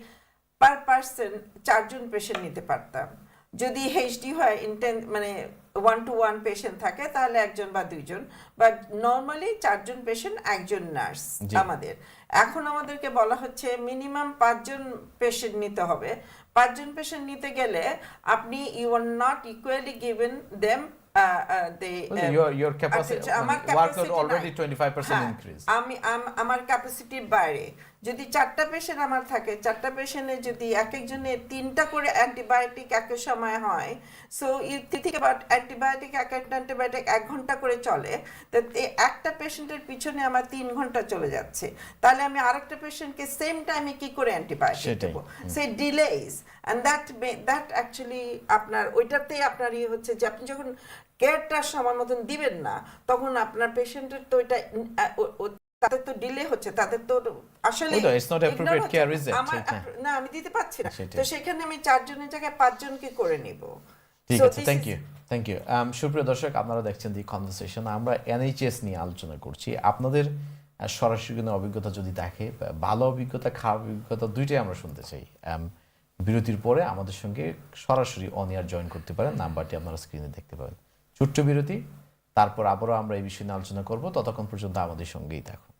পার পার্সন 4 জন পেশেন্ট নিতে পারতাম, যদি এইচডি হয় মানে 1-to-1 পেশেন্ট থাকে তাহলে 1 জন বা 2 জন, বাট নর্মালি 4 জন পেশেন্ট 1 জন নার্স আমাদের। এখন আমাদেরকে বলা হচ্ছে মিনিমাম 5 জন পেশেন্ট নিতে হবে। 5 জন পেশেন্ট নিতে গেলে আপনি you are not equally given them your capacity আমার workload capacity already নাই। 25% হ্যাঁ, increase. আমার ক্যাপাসিটির বাইরে যদি 4টা পেশেন্ট আমার থাকে, 4টা পেশেন্টের যদি এক একজনের 3টা করে অ্যান্টিবায়োটিক একই সময় হয়, so you think about antibiotic, এক একটা অ্যান্টিবায়োটিক 1 ঘন্টা করে চলে, তো একটা পেশেন্টের পিছনে আমার 3 ঘন্টা চলে যাচ্ছে, তাহলে আমি আরেকটা পেশেন্টকে সেম টাইমে কি করে অ্যান্টিবায়োটিক সেটাই। দেবো? সেই ডিলেজ অ্যান্ড দ্যাট অ্যাকচুয়ালি আপনার ওইটাতেই আপনার ইয়ে হচ্ছে যে আপনি যখন কেয়ারটা সময় মতন দিবেন না, তখন আপনার পেশেন্টের তো এটা তাদের তো ডিলে হচ্ছে, তাদের তো আসলে ওই তো, it's not appropriate ignore care, হচ্ছে। is it? আমার হ্যাঁ। না, আমি দিতে পারছি না, সেটাই। তো সেখানে আমি 4 জনের জায়গায় 5 জনকে করে নিব। ঠিক So আছে, this thank is- you thank you. সুপ্রিয় দর্শক, আপনারা দেখছেন দি কনভারসেশন। আমরা এনএইচএস নিয়ে আলোচনা করছি। আপনাদের সরাসরি কোনো অভিজ্ঞতা যদি থাকে, ভালো অভিজ্ঞতা, খারাপ অভিজ্ঞতা, দুইটাই আমরা শুনতে চাই। বিরতির পরে আমাদের সঙ্গে সরাসরি অন এয়ার জয়েন করতে পারেন, নাম্বারটি আপনারা স্ক্রিনে দেখতে পাবেন। ছোট্ট বিরতি, তারপর আবারও আমরা এই বিষয় নিয়ে আলোচনা করব। ততক্ষণ পর্যন্ত আমাদের সঙ্গেই থাকুন।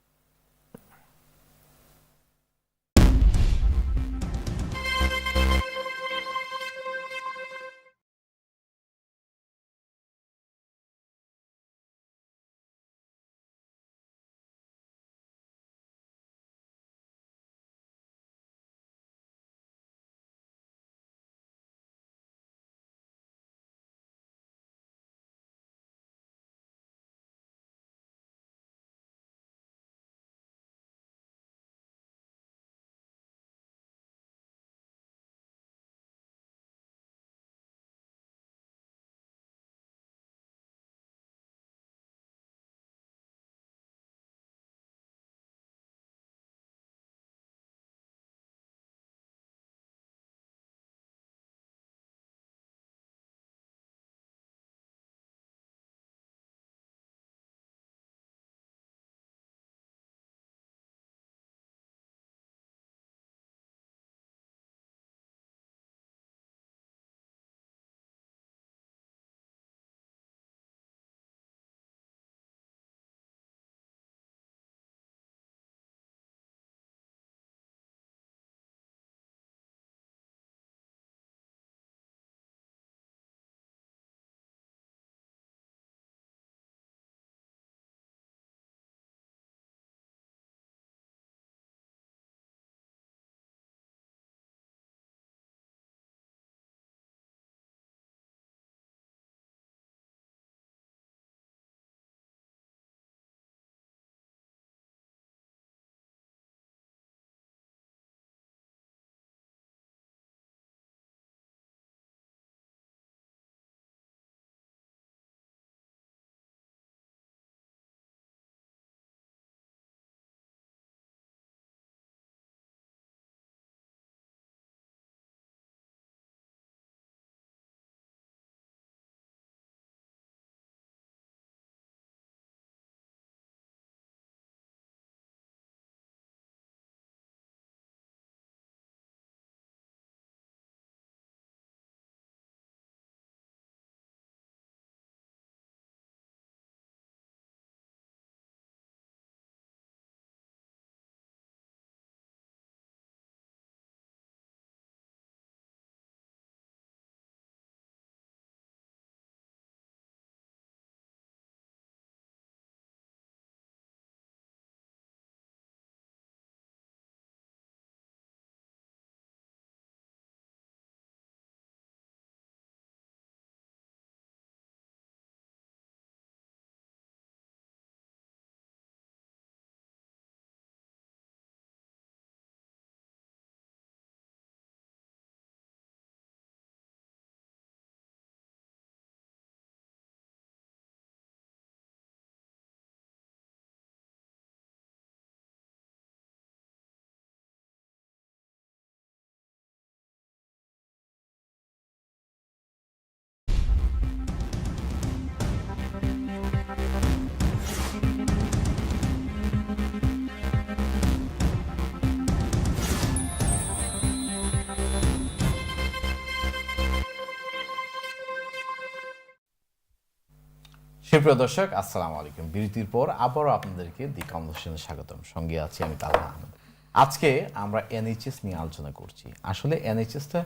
সুপ্রিয় দর্শক, আসসালামু আলাইকুম। বিরতির পর আবারও আপনাদেরকে দি কনভারসেশনে স্বাগতম। সঙ্গে আছি আমি তালহা আহমেদ। আজকে আমরা এনএইচএস নিয়ে আলোচনা করছি। আসলে এনএইচএসটা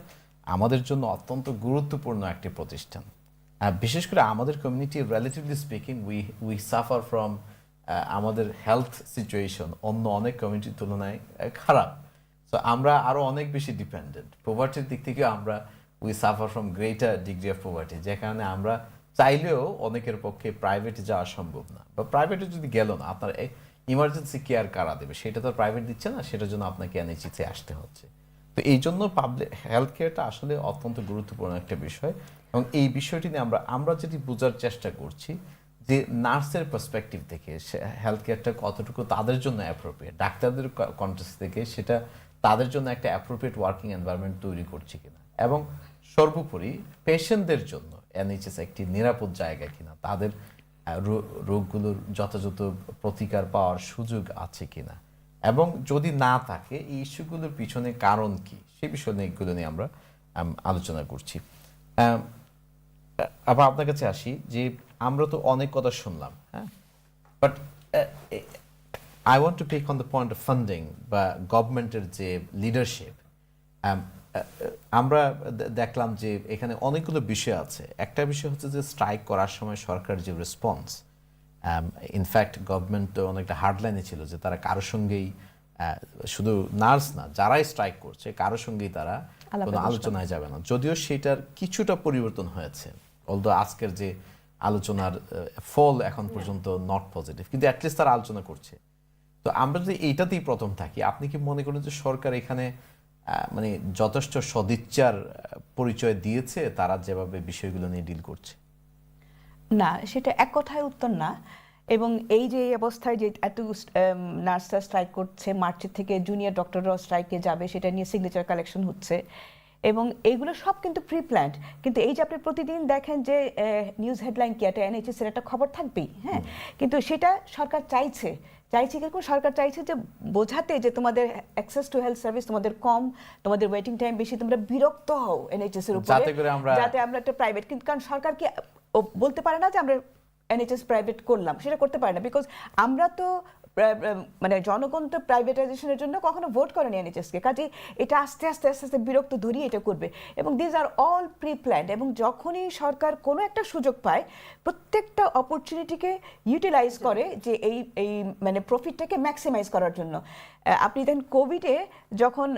আমাদের জন্য অত্যন্ত গুরুত্বপূর্ণ একটি প্রতিষ্ঠান। বিশেষ করে আমাদের community relatively speaking we suffer from আমাদের হেলথ সিচুয়েশন অন্য অনেক কমিউনিটির তুলনায় খারাপ। সো আমরা আরো অনেক বেশি ডিপেন্ডেন্ট। পভার্টির দিক থেকে আমরা we suffer from greater degree of poverty, যে কারণে আমরা চাইলেও অনেকের পক্ষে প্রাইভেটে যাওয়া সম্ভব না, বা প্রাইভেটে যদি গেল না আপনার ইমার্জেন্সি কেয়ার কারা দেবে, সেটা তো প্রাইভেট দিচ্ছে না, সেটার জন্য আপনাকে এনএইচএসে আসতে হচ্ছে। তো এই জন্য পাবলিক হেলথ কেয়ারটা আসলে অত্যন্ত গুরুত্বপূর্ণ একটা বিষয়, এবং এই বিষয়টি নিয়ে আমরা যেটি বোঝার চেষ্টা করছি যে নার্সের পার্সপেক্টিভ থেকে হেলথ কেয়ারটা কতটুকু তাদের জন্য অ্যাপ্রোপ্রিয়েট, ডাক্তারদের কন্টেক্সট থেকে সেটা তাদের জন্য একটা অ্যাপ্রোপ্রিয়েট ওয়ার্কিং এনভায়রনমেন্ট তৈরি করছে কিনা, এবং সর্বোপরি পেশেন্টদের জন্য এনএইচএস একটি নিরাপদ জায়গা কিনা, তাদের রোগগুলোর যথাযথ প্রতিকার পাওয়ার সুযোগ আছে কিনা, এবং যদি না থাকে এই ইস্যুগুলোর পিছনে কারণ কি, সেই বিষয় নিয়ে এগুলো নিয়ে আমরা আলোচনা করছি। আবার আপনার কাছে আসি যে আমরা তো অনেক কথা শুনলাম, হ্যাঁ, but I want to pick on the point of funding বা গভর্নমেন্টের যে লিডারশিপ। আমরা দেখলাম যে এখানে অনেকগুলো বিষয় আছে। একটা বিষয় হচ্ছে যে স্ট্রাইক করার সময় সরকার যে রেসপন্স, ইনফ্যাক্ট গভর্নমেন্ট তো অনেকটা হার্ডলাইনে ছিল যে তারা কারোর সঙ্গেই, শুধু নার্স না, যারাই স্ট্রাইক করছে কারোর সঙ্গেই তারা কোনো আলোচনায় যাবে না। যদিও সেটার কিছুটা পরিবর্তন হয়েছে, অলদো আজকের যে আলোচনার ফল এখন পর্যন্ত নট পজিটিভ, কিন্তু অ্যাটলিস্ট তারা আলোচনা করছে। তো আমরা যদি এইটাতেই প্রথম থাকি, আপনি কি মনে করেন যে সরকার এখানে মানে যথেষ্ট সদিচ্ছার পরিচয় দিয়েছে তারা যেভাবে বিষয়গুলো নিয়ে ডিল করছে? না, সেটা এক কথায় উত্তর না। এবং এই যে এই অবস্থায় যে এত নার্সরা স্ট্রাইক করছে, মার্চের থেকে জুনিয়র ডক্টররাও স্ট্রাইকে যাবে, সেটা নিয়ে সিগনেচার কালেকশন হচ্ছে, এবং এইগুলো সব কিন্তু প্রি প্ল্যান্ড। কিন্তু এই যে আপনি প্রতিদিন দেখেন যে নিউজ হেডলাইন কি একটা এনএইচএস এর একটা খবর থাকবেই, হ্যাঁ, কিন্তু সেটা সরকার চাইছে কিন্তু সরকার চাইছে যে বোঝাতে যে তোমাদের অ্যাক্সেস টু হেলথ সার্ভিস তোমাদের কম, তোমাদের ওয়েটিং টাইম বেশি, তোমরা বিরক্ত হও এনএইচএস এর উপরে, যাতে আমরা একটা প্রাইভেট, কিন্তু কারণ সরকার কি বলতে পারে না যে আমরা এনএইচএস প্রাইভেট করলাম, সেটা করতে পারে না, বিকজ আমরা তো মানে জনগণ তো প্রাইভেটাইজেশনের জন্য কখনো ভোট করেনি এনএইচএসকে, কাজে এটা আস্তে আস্তে আস্তে আস্তে বিরক্ত ধরিয়ে এটা করবে। এবং these are all pre planned, এবং যখনই সরকার কোনো একটা সুযোগ পায় প্রত্যেকটা অপরচুনিটিকে ইউটিলাইজ করে যে এই মানে প্রফিটটাকে ম্যাক্সিমাইজ করার জন্য। আপনি দেখেন কোভিডে যখন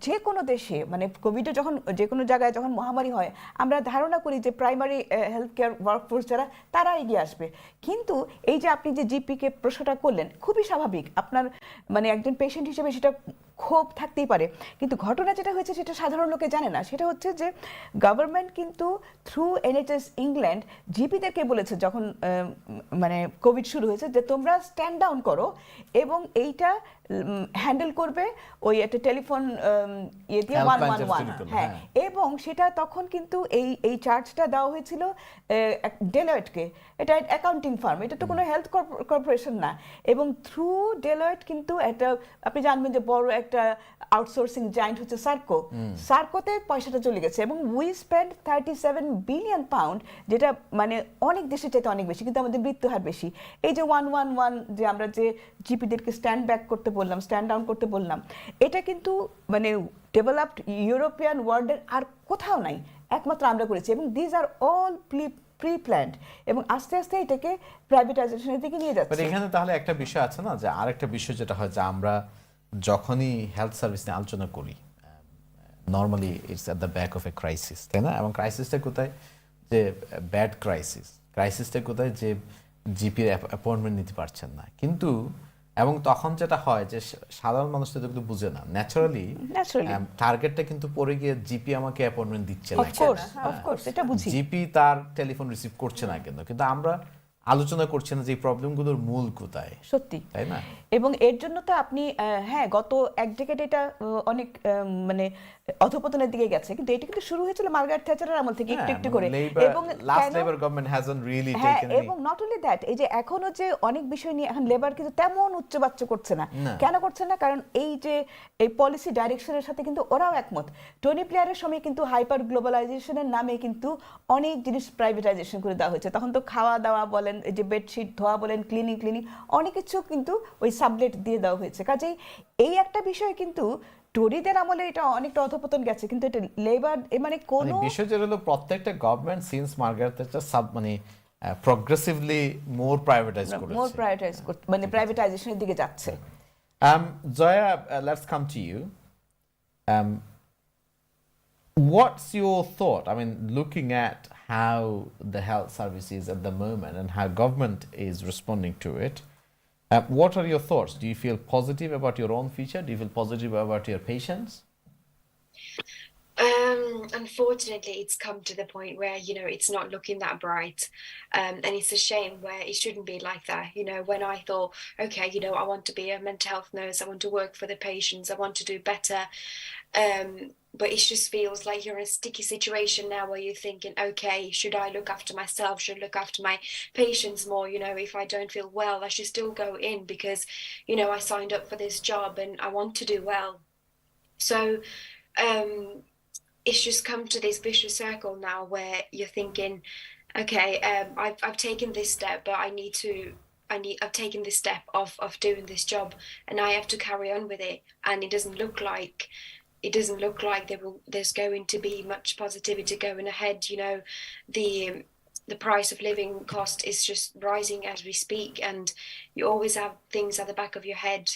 যে কোনো দেশে, মানে কোভিডে যখন যে কোনো জায়গায় যখন মহামারী হয়, আমরা ধারণা করি যে প্রাইমারি হেলথ কেয়ার ওয়ার্কফোর্স যারা, তারা এগিয়ে আসবে। কিন্তু এই যে আপনি যে জিপিকে প্রশ্নটা করলেন, খুবই স্বাভাবিক, আপনার মানে একজন পেশেন্ট হিসেবে সেটা ক্ষোভ থাকতেই পারে, কিন্তু ঘটনা যেটা হয়েছে সেটা সাধারণ লোকে জানে না। সেটা হচ্ছে যে গভর্নমেন্ট কিন্তু থ্রু এনএইচএস ইংল্যান্ড জিপিদেরকে বলেছে যখন মানে কোভিড শুরু হয়েছে যে তোমরা স্ট্যান্ড ডাউন করো, এবং এইটা হ্যান্ডেল করবে ওই একটা টেলিফোন ইয়ে দিয়ে 111, হ্যাঁ, এবং সেটা তখন কিন্তু এই চার্জটা দেওয়া হয়েছিল ডেলয়েটকে। এটা অ্যাকাউন্টিং ফার্ম, এটা তো কোনো হেলথ কর্পোরেশন না, এবং থ্রু ডেলয়েট কিন্তু একটা, আপনি জানবেন যে বড় একটা আউটসোর্সিং জায়ান্ট হচ্ছে সার্কোতে পয়সাটা চলে গেছে, এবং উই স্পেন্ড 37 বিলিয়ন পাউন্ড, যেটা মানে অনেক দেশের চাইতে অনেক বেশি, কিন্তু আমাদের মৃত্যু হার বেশি। এই যে 111 যে আমরা যে জিপিদেরকে স্ট্যান্ড ব্যাক করতে বললাম, স্ট্যান্ড ডাউন করতে বললাম, এটা কিন্তু মানে ডেভেলপড ইউরোপিয়ান ওয়ার্ল্ডের আর কোথাও নাই, একমাত্র আমরা করেছি, এবং these are all pre planned, এবং আস্তে আস্তে এটাকে প্রাইভেটাইজেশনের দিকে নিয়ে যাচ্ছে। এখানে তাহলে একটা বিষয় আছে না, যে আরেকটা বিষয় যেটা হয় যে আমরা যখনই হেলথ সার্ভিস নিয়ে আলোচনা করি, normally it's at the back of A crisis, তাই না? এবং ক্রাইসিসটা কোথায়? যে ব্যাড ক্রাইসিসটা কোথায়? যে জিপির অ্যাপয়েন্টমেন্ট নিতে পারছেন না। কিন্তু এবং তখন যেটা হয় যে সাধারণ মানুষ তো এগুলো বুঝে না, ন্যাচারালি টার্গেটটা কিন্তু পড়ে গিয়ে জিপি আমাকে অ্যাপয়েন্টমেন্ট দিচ্ছে না, অফকোর্স এটা বুঝি, জিপি তার টেলিফোন রিসিভ করছে না, কিন্তু আমরা আলোচনা করছি না যে এই প্রবলেমগুলোর মূল কোথায়, সত্যি, তাই না? এবং এর জন্য তো আপনি হ্যাঁ, গত এক ডেকেড এটা অনেক মানে অধপতনের দিকে গেছে, কিন্তু এটা কিন্তু শুরু হয়েছিল মার্গারেট থ্যাচারের আমল থেকে একটু একটু করে, এবং last labour government hasn't really taken, এবং নট অনলি দ্যাট, এই যে এখনো যে অনেক বিষয় নিয়ে এখন লেবার কিন্তু তেমন উচ্চবাচ্য করছে না। কেন করছে না? কারণ এই যে এই পলিসি ডাইরেকশনের সাথে কিন্তু ওরাও একমত। টনি ব্লেয়ারের সময় কিন্তু হাইপার গ্লোবালাইজেশনের নামে কিন্তু অনেক জিনিস প্রাইভেটাইজেশন করে দেওয়া হয়েছে, তখন তো খাওয়া দাওয়া বলেন, বলেন, এই যে বেডশিট ধোয়া বলেন, ক্লিনিং অনেক কিছু কিন্তু ওই সাবলেট দিয়ে দেওয়া হয়েছে। কাজেই এই একটা বিষয় কিন্তু টরিদের আমলে এটা অনেকটা অধপতন গেছে, কিন্তু এটা লেবার মানে কোন বিষয় যেটা হলো প্রত্যেকটা গভর্নমেন্ট সিন্স মার্গারেট থাচার সাব মানে প্রগ্রেসিভলি মোর প্রাইভেটাইজ মোর করেছে। প্রাইভেটাইজ মানে প্রাইভেটাইজেশনের দিকে যাচ্ছে। Zoya, let's come to you. What's your thought? I mean, looking at how the health service is at the moment and how government is responding to it, what are your thoughts? Do you feel positive about your own future? Do you feel positive about your patients? Unfortunately, it's come to the point where, you know, it's not looking that bright. And it's a shame where it shouldn't be like that. You know, when I thought, okay, you know, I want to be a mental health nurse, I want to work for the patients, I want to do better. But it just feels like you're in a sticky situation now where you're thinking, okay, should I look after myself? Should I look after my patients more? You know, if I don't feel well, I should still go in because, you know, I signed up for this job and I want to do well. So, it's just come to this vicious circle now where you're thinking, okay, I've taken this step, but I've taken this step of doing this job, and I have to carry on with it. And it doesn't look like there's going to be much positivity going ahead. You know, the price of living cost is just rising as we speak, and you always have things at the back of your head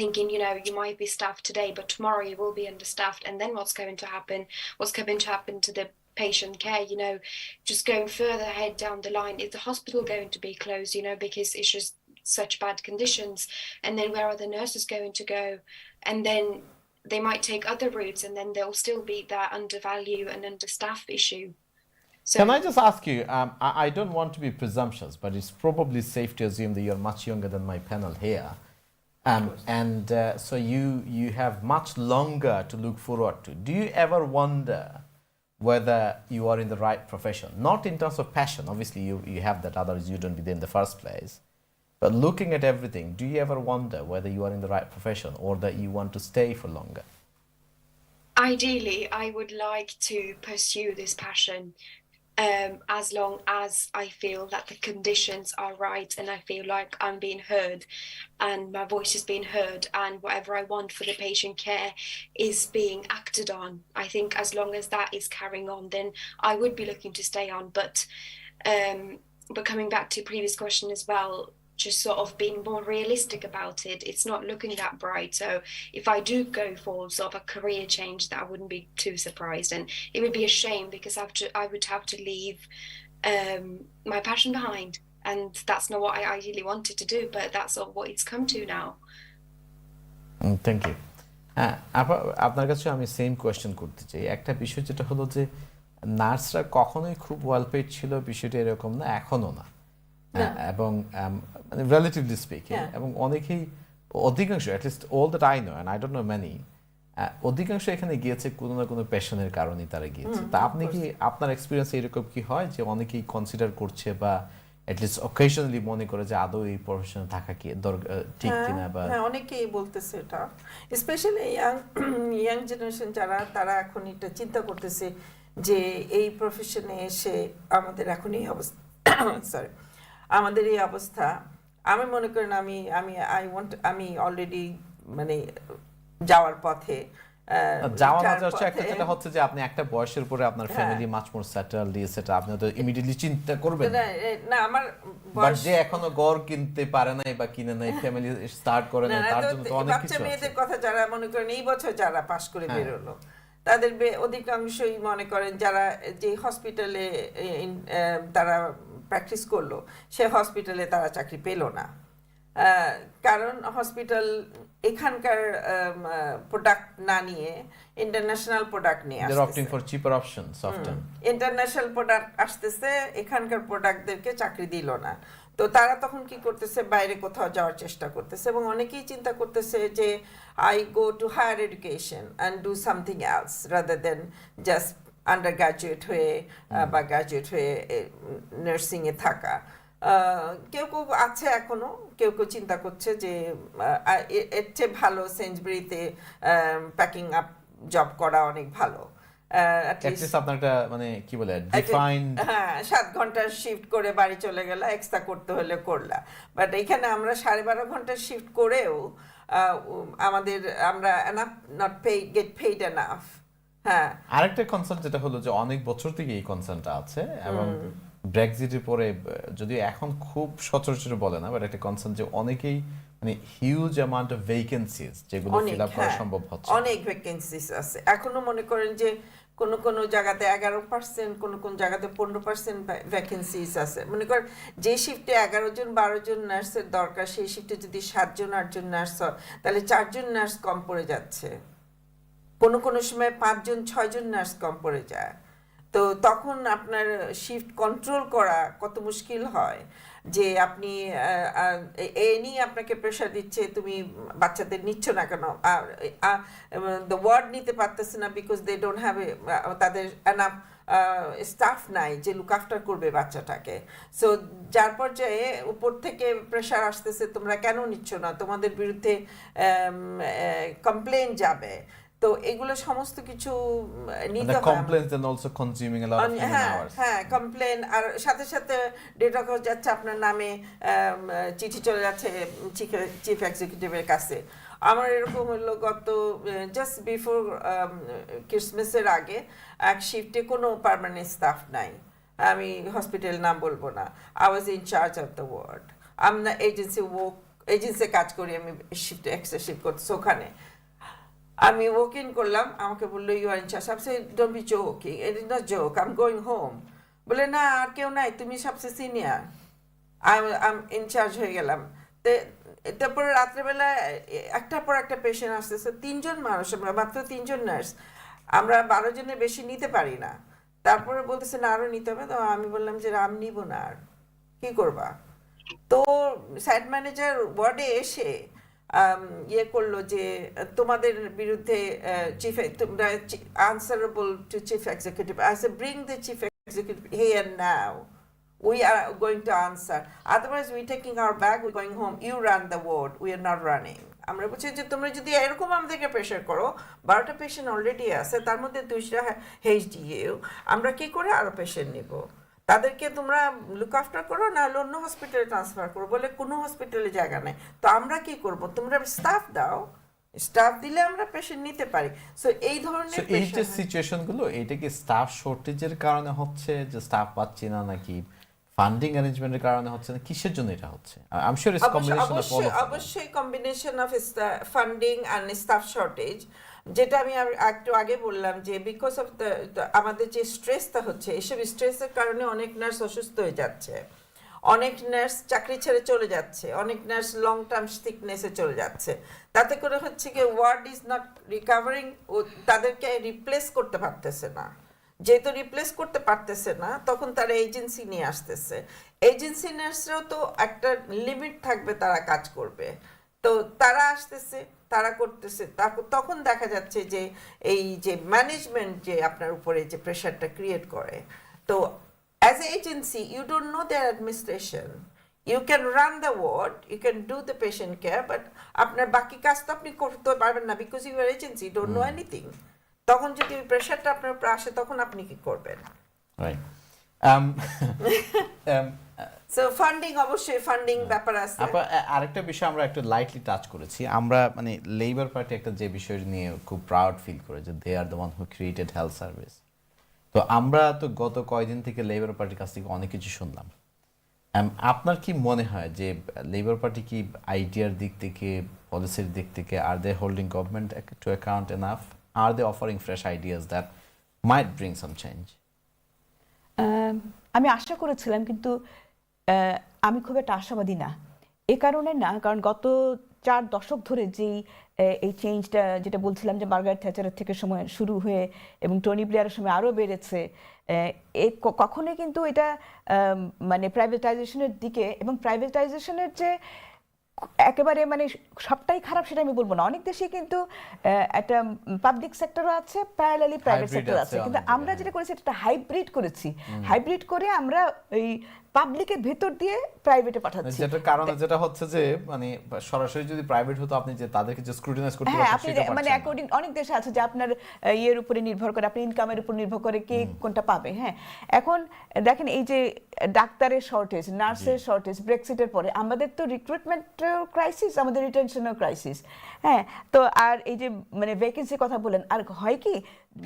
thinking, you know, you might be staffed today, but tomorrow you will be understaffed. And then what's going to happen? What's going to happen to the patient care? You know, just going further ahead down the line, is the hospital going to be closed, you know, because it's just such bad conditions? And then where are the nurses going to go? And then they might take other routes, and then there'll still be that undervalue and understaff issue. So, Can I just ask you, I don't want to be presumptuous, but it's probably safe to assume that you're much younger than my panel here. So you have much longer to look forward to. Do you ever wonder whether you are in the right profession? Not in terms of passion, obviously you have that, otherwise you don't be there in the first place. But looking at everything, do you ever wonder whether you are in the right profession or that you want to stay for longer? ideally, I would like to pursue this passion as long as I feel that the conditions are right and I feel like I'm being heard and my voice is being heard and whatever I want for the patient care is being acted on. I think as long as that is carrying on, then I would be looking to stay on. But coming back to previous question as well, just sort of being more realistic about it, it's not looking that bright. So if I do go for sort of a career change, that I wouldn't be too surprised, and it would be a shame because I would have to leave my passion behind, and that's not what I ideally wanted to do, but that's sort of what it's come to now. Thank you. হ্যাঁ, আপনার কাছে আমি সেম কোয়েশ্চেন করতে চাই। একটা বিষয় যেটা হলো যে নার্সরা কখনোই খুব ওয়েল পেড ছিল, বিষয়টা এরকম না, এখনো না। এবং মানে রিলেটিভলি স্পিকিং, এবং অনেকেই অধিকাংশ, at least all that I know, and I don't know many, অধিকাংশ এখানে গিয়েছে কোনো না কোনো প্যাশনের কারণেই তারা গিয়েছে। তা আপনি কি, আপনার এক্সপিরিয়েন্স এরকম কি হয় যে অনেকেই কনসিডার করছে বা অ্যাটলিস্ট অকেশনালি মনে করে যে আদৌ এই প্রফেশনে থাকা কি ঠিক কিনা? বা হ্যাঁ, অনেকেই বলতেছে এটা, স্পেশালি ইয়াং জেনারেশন যারা, তারা এখন এটা চিন্তা করতেছে যে এই প্রফেশনে এসে আমাদের এখন এই অবস্থা সরি আমাদের এই অবস্থা। আমি মনে করেন আমি অলরেডি মানে যাওয়ার পথে, যাওয়া না যাচ্ছে একটা যেটা হচ্ছে যে আপনি একটা বয়সের পরে আপনার ফ্যামিলি মাচ মোর সেটেলড, সেটা আপনি তো ইমিডিয়েটলি চিন্তা করবেন না। আমার বাট যে এখনো ঘর কিনতে পারে নাই বা কিনে নাই, ফ্যামিলি স্টার্ট করে নাই, তার জন্য তো অনেক কিছু আছে। মেয়েদের কথা যারা মনে করেন এই বছর যারা পাশ করে বের হলো, তাদের অধিকাংশই মনে করেন যারা যে হসপিটালে তারা প্র্যাকটিস করলো, সে হসপিটালে তারা চাকরি পেল না, কারণ হসপিটাল এখানকার প্রোডাক্ট না নিয়ে ইন্টারন্যাশনাল প্রোডাক্ট নিয়ে ইন্টারন্যাশনাল প্রোডাক্ট আসতেছে, এখানকার প্রোডাক্টদেরকে চাকরি দিল না। তো তারা তখন কি করতেছে, বাইরে কোথাও যাওয়ার চেষ্টা করতেছে, এবং অনেকেই চিন্তা করতেছে যে I go to higher education and do something else rather than just undergraduate হয়ে বা গ্র্যাজুয়েট হয়ে নার্সিংয়ে থাকা। কেউ কেউ আছে এখনো, কেউ কেউ চিন্তা করছে যে এর চেয়ে ভালো সেঞ্চুরিতে প্যাকিং আপ জব করা অনেক ভালো। অ্যাটলিস্ট আপনার একটা মানে কি বলে ডিফাইন্ড হ্যাঁ 7 ঘন্টার শিফট করে বাড়ি চলে গেলা, এক্সট্রা করতে হলে করলা। বাট এখানে আমরা 12.5 ঘন্টার শিফট করেও আমাদের আমরা enough not get paid enough. হ্যাঁ, আরেকটা কনসার্ন যেটা হলো যে অনেক বছর থেকে এই কনসার্নটা আছে এবং ব্রেক্সিটের পরে যদিও এখন খুব সচরাচর বলে না, বাট একটা কনসার্ন যে অনেকেই মানে হিউজ অ্যামাউন্ট অফ ভ্যাকেন্সিজ যেগুলো অনেক, ফিল আপ করা হ্যাঁ, সম্ভব হচ্ছে অনেক ভ্যাকেন্সিস আছে এখনো। মনে করেন যে কোন কোন জায়গাতে 11%, কোন কোন জায়গাতে 15% ভ্যাকেন্সিস আছে। মনে করেন যে শিফটে 11 জন 12 জন নার্সের দরকার, সেই শিফটে যদি 7 জন 8 জন নার্স হয়, তাহলে 4 জন নার্স কম পড়ে যাচ্ছে। কোন কোন সময় 5 জন 6 জন নার্স কম পড়ে যায়। তো তখন আপনার শিফট কন্ট্রোল করা কত মুশকিল হয়, যে আপনি এ নিয়ে আপনাকে প্রেশার দিচ্ছে, তুমি বাচ্চাদের নিচ্ছ না কেন, দ্য ওয়ার্ড নিতে পারতেছে না বিকজ দে ডোন্ট হ্যাভ তাদের এনাফ স্টাফ নাই যে লুক আফটার করবে বাচ্চাটাকে। সো যার পর্যায়ে উপর থেকে প্রেশার আসতেছে, তোমরা কেন নিচ্ছ না, তোমাদের বিরুদ্ধে কমপ্লেন যাবে। তো এগুলো সমস্ত কিছু নিতে হয়। Compliance and also consuming a lot of human হ্যাঁ আওয়ার্স। হ্যাঁ, কমপ্লেন, আর সাথে সাথে ডেটা যাচ্ছে আপনার নামে, চিঠি চলে যাচ্ছে চিফ এক্সিকিউটিভের কাছে। আমার এরকম হলো গত জাস্ট বিফোর ক্রিসমাসের আগে এক শিফটে কোনো পার্মানেন্ট স্টাফ নাই। আমি হসপিটাল নাম বলবো না, I was in charge of the ward. আমরা এজেন্সি কাজ করি, আমি শিফটে এক্সট্রা শিফট করতেছি ওখানে। আমি ওয়াক ইন করলাম, আমাকে বললো ইউ আর ইন চার্জ। আমি say don't be joking, it is not joke, I am going home. বলে না আর কেউ নাই, তুমি সবচেয়ে senior, I am in charge হয়ে গেলাম। তারপরে রাত্রেবেলা একটার পর একটা পেশেন্ট আসতেছে, 3 জন মানুষ, আমরা মাত্র 3 জন নার্স, আমরা 12 জনের বেশি নিতে পারি না। তারপরে বলতেছে না আরো নিতে হবে। তো আমি বললাম যে রাম নিব না, আর কি করবা। তো সাইট ম্যানেজার ওয়ার্ডে এসে ইয়ে করলো যে তোমাদের বিরুদ্ধে চিফ, তোমরা answerable two chief executive. I say bring the chief executive here now, we are going to answer, otherwise we taking our bag, we going home, you run the ward, we are not running. আমরা বলছি যে তোমরা যদি এরকম আমাদেরকে প্রেশার করো, 12টা পেশেন্ট অলরেডি আছে, তার মধ্যে 2টা এইচডিইউ, আমরা কি করে আরো পেশেন্ট নিব, তাদেরকে তোমরা লুক আফটার করো, না হলে অন্য হসপিটালে ট্রান্সফার করো। বলে কোনো হসপিটালে জায়গা নেই, তো আমরা কি করব, তোমরা স্টাফ দাও, স্টাফ দিলে আমরা পেশেন্ট নিতে পারি। সো এই ধরনের এই যে সিচুয়েশন গুলো, এটা কি স্টাফ শর্টেজের কারণে হচ্ছে, যে স্টাফ পাচ্ছি না, নাকি ফান্ডিং অ্যারেঞ্জমেন্টের কারণে হচ্ছে, না কিসের জন্য এটা হচ্ছে? I am sure it's combination of all of অবশ্যই combination of funding and staff shortage. যেটা আমি একটু আগে বললাম যে বিকজ অফ আমাদের যে স্ট্রেসটা হচ্ছে, এইসব স্ট্রেসের কারণে অনেক নার্স অসুস্থ হয়ে যাচ্ছে, অনেক নার্স চাকরি ছেড়ে চলে যাচ্ছে, অনেক নার্স লং টার্ম সিকনেসে চলে যাচ্ছে। তাতে করে হচ্ছে কি ওয়ার্ড ইজ নট রিকভারিং, ও তাদেরকে রিপ্লেস করতে পারতেছে না। যেহেতু রিপ্লেস করতে পারতেছে না, তখন তারা এজেন্সি নিয়ে আসতেছে। এজেন্সি নার্সরাও তো একটা লিমিট থাকবে, তারা কাজ করবে, তো তারা আসতেছে, তারা করতেছে। তখন দেখা যাচ্ছে যে এই যে ম্যানেজমেন্ট যে আপনার উপরে যে প্রেশারটা ক্রিয়েট করে, তো as an agency you don't know their administration, you can run the ward, you can do the patient care, but আপনার বাকি কাজ তো আপনি করতে পারবেন না, because you are agency, you don't know anything. তখন যদি প্রেশারটা আপনার উপর আসে, তখন আপনি কি করবেন? রাইট। সো ফান্ডিং, অবশ্যই ফান্ডিং ব্যাপার আছে। আরেকটা বিষয় আমরা একটু লাইটলি টাচ করেছি, আমরা মানে লেবার পার্টি একটা যে বিষয় নিয়ে খুব প্রাউড ফিল করে, যে they are the one who created health service. তো আমরা তো গত কয়েকদিন থেকে লেবার পার্টির কাছ থেকে অনেক কিছু শুনলাম। আপনার কি মনে হয় যে লেবার পার্টি কি আইডিয়ার দিক থেকে, পলিসির দিক থেকে, are they holding government to account enough, are they offering fresh ideas that might bring some change? আমি আশা করেছিলাম, কিন্তু আমি খুব একটা আশাবাদী না। এ কারণে না, কারণ গত 4 দশক ধরে যেই এই চেঞ্জটা, যেটা বলছিলাম যে মার্গারেট থ্যাচারের থেকে সময় শুরু হয়ে এবং টনি ব্লেয়ারের সময় আরও বেড়েছে, কখনোই কিন্তু এটা মানে প্রাইভেটাইজেশনের দিকে, এবং প্রাইভেটাইজেশনের যে একেবারে মানে সবটাই খারাপ সেটা আমি বলবো না। অনেক দেশে কিন্তু একটা পাবলিক সেক্টরও আছে, প্যারালালি প্রাইভেট সেক্টর আছে, কিন্তু আমরা যেটা করেছি এটা হাইব্রিড করেছি। হাইব্রিড করে আমরা ওই পাবলিকের ভেতর দিয়ে প্রাইভেটে পাঠাচ্ছি। যেটার কারণে যেটা হচ্ছে যে মানে সরাসরি যদি প্রাইভেট হতো আপনি যে তাদেরকে যে স্ক্রুটিনাইজ করতে হ্যাঁ, পারতেন আপনি সেটা মানে পারছেন না। অ্যাকর্ডিং অনেক দেশে আছে যে আপনার ইয়ের উপরে নির্ভর করে, আপনার ইনকামের উপর নির্ভর করে কে কোনটা পাবে। হ্যাঁ, এখন দেখেন এই যে ডাক্তারের শর্টেজ, নার্সের শর্টেজ, ব্রেক্সিটের পরে আমাদের তো রিক্রুটমেন্ট ক্রাইসিস, আমাদের রিটেনশনের ক্রাইসিস। হ্যাঁ, তো আর এই যে মানে ভ্যাকেন্সির কথা বলেন, আর হয় কি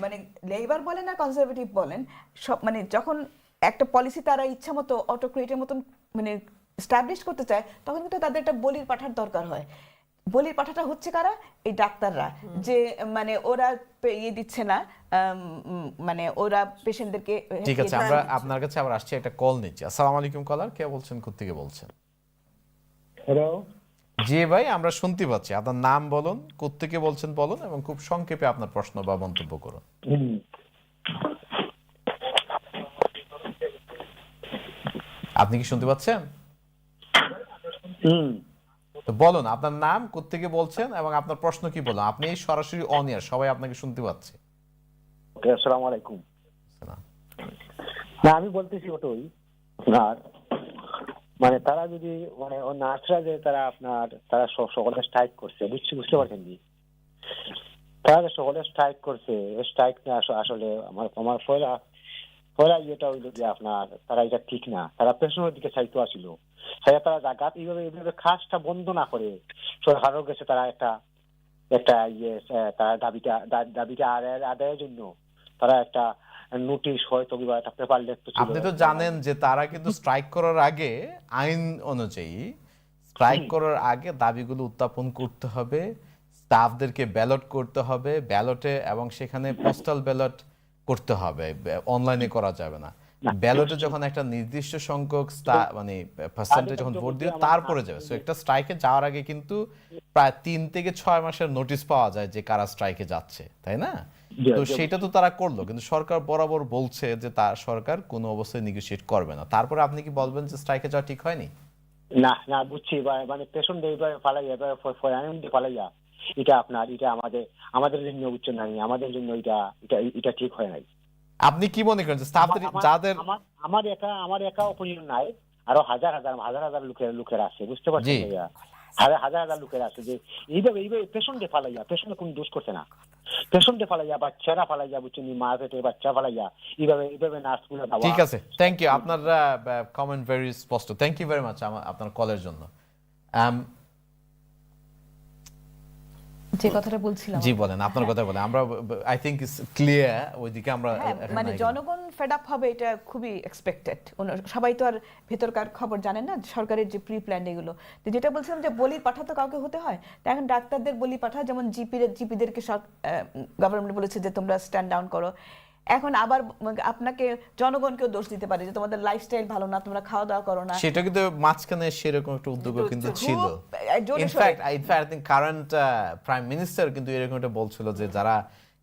মানে লেবার বলেন আর কনজারভেটিভ বলেন, সব মানে যখন একটা পলিসি তারা ইচ্ছা মতো অটোক্রেটের মতন মানে স্টাবলিশ করতে চায়, তখন কিন্তু তাদের একটা বলির পাঠার দরকার হয়। বলির পাঠাটা হচ্ছে কারা? এই ডাক্তাররা, যে মানে ওরা ইয়ে দিচ্ছে না, মানে ওরা পেশেন্টদেরকে। ঠিক আছে, আমরা আপনার কাছে আবার আসছি, একটা কল নিচ্ছি। আসসালামু আলাইকুম কলার, কে বলছেন, কোত্থেকে বলছেন? হ্যালো, জি ভাই, আমরা শুনতে পাচ্ছি। আপনার নাম বলুন, কোত্থেকে বলছেন বলুন, এবং খুব সংক্ষেপে আপনার প্রশ্ন বা মন্তব্য করুন। আপনি কি শুনতে পাচ্ছেন? তো বলুন আপনার নাম, কোত্থেকে বলছেন, এবং আপনার প্রশ্ন কি বলুন। আপনি সরাসরি অন এয়ার, সবাই আপনাকে শুনতে পাচ্ছে। ওকে, আসসালামু আলাইকুম। না, আমি বলতেছি ওটাই আপনার মানে তারা যদি মানে ও নার্সরা যে তারা আপনার তারা সকলে স্ট্রাইক করছে, বুঝতে পারছেন কি? তারা যে সকলে স্ট্রাইক করছে, স্ট্রাইক আসলে আমার আমার পয়লা ইয়েটা হইলো যে আপনার তারা এটা ঠিক না, তারা পেছনের দিকে চাইতো আসিল, সেটা তারা জায়গা এইভাবে খাসটা বন্ধ না করে সরকারের কাছে তারা একটা ইয়ে তারা দাবিটা আদায়ের জন্য তারা একটা নোটিশ হয়তো বা একটা পেপার লিখতে ছিল। আপনি তো জানেন যে তারা কিন্তু স্ট্রাইক করার আগে আইন অনুযায়ী স্ট্রাইক করার আগে দাবিগুলো উত্থাপন করতে হবে, স্টাফদেরকে ব্যালট করতে হবে, ব্যালটে এবং সেখানে পোস্টাল ব্যালট করতে হবে, অনলাইনে করা যাবে না। ব্যালটে যখন একটা নির্দিষ্ট সংখ্যক মানে পার্সেন্টেজ যখন ভোট দিয়ে তারপরে যাবে। সো একটা স্ট্রাইকে যাওয়ার আগে কিন্তু প্রায় 3 থেকে 6 মাসের নোটিশ পাওয়া যায় যে কারা স্ট্রাইকে যাচ্ছে, তাই না? তো সেটা তো তারা করলো, কিন্তু সরকার বরাবর বলছে যে তার সরকার কোনো অবস্থায় নেগোশিয়েট করবে না। তারপরে আপনি কি বলবেন যে স্ট্রাইকে যাওয়া ঠিক হয়নি? না না, বুঝছি, মানে পেছন দিয়ে ফালাইয়া ফালাইয়া এটা আপনার এটা আমাদের জন্য উচ্চ নাই, আমাদের জন্য এটা ঠিক হয় নাই। আপনি কি মনে করেন যে স্টাফদের যাদের আমার একা অপিনিয়ন নাই, আরো হাজার হাজার লোকের আছে, বুঝতে পারছেন ভাইয়া? হাজার লোকের আছে যে এইভাবে পেছন দিয়ে ফালাইয়া, পেছনে কোন দোষ করছে না, পেছন দিয়ে ফালাইয়া বাচ্চারা ফালাইয়া, বুঝছেন, মা পেটে বাচ্চা ফালাইয়া এইভাবে নার্সগুলো দেওয়া। ঠিক আছে, থ্যাংক ইউ, আপনার কমেন্ট ভেরি স্পষ্ট। থ্যাংক ইউ ভেরি মাচ আপনার কলের জন্য। যে কথাটা বলছিলাম, জি বলেন, আপনার কথা বলেন। আমরা আই থিংক ইটস ক্লিয়ার, ওইদিকে আমরা মানে জনগণ ফেড আপ হবে, এটা খুবই এক্সপেক্টেড। সবাই তো আর ভেতরকার খবর জানেন না, সরকারের যে প্রি প্ল্যান এগুলো। তো যেটা বলছিলাম যে বলি পাঠা তো কাউকে হতে হয়, তো এখন ডাক্তারদের বলি পাঠা, যেমন জিপিদেরকে গভর্নমেন্ট বলেছে যে তোমরা স্ট্যান্ড ডাউন করো। এখন আবার আপনাকে জনগণকেও দোষ দিতে পারে যে তোমাদের লাইফস্টাইল ভালো না, তোমরা খাওয়া দাওয়া করো না। সেটা কিন্তু মাঝখানে সেরকম একটা উদ্যোগ কিন্তু ছিল। In fact I think current prime minister কিন্তু এরকম একটা বলছিল যে যারা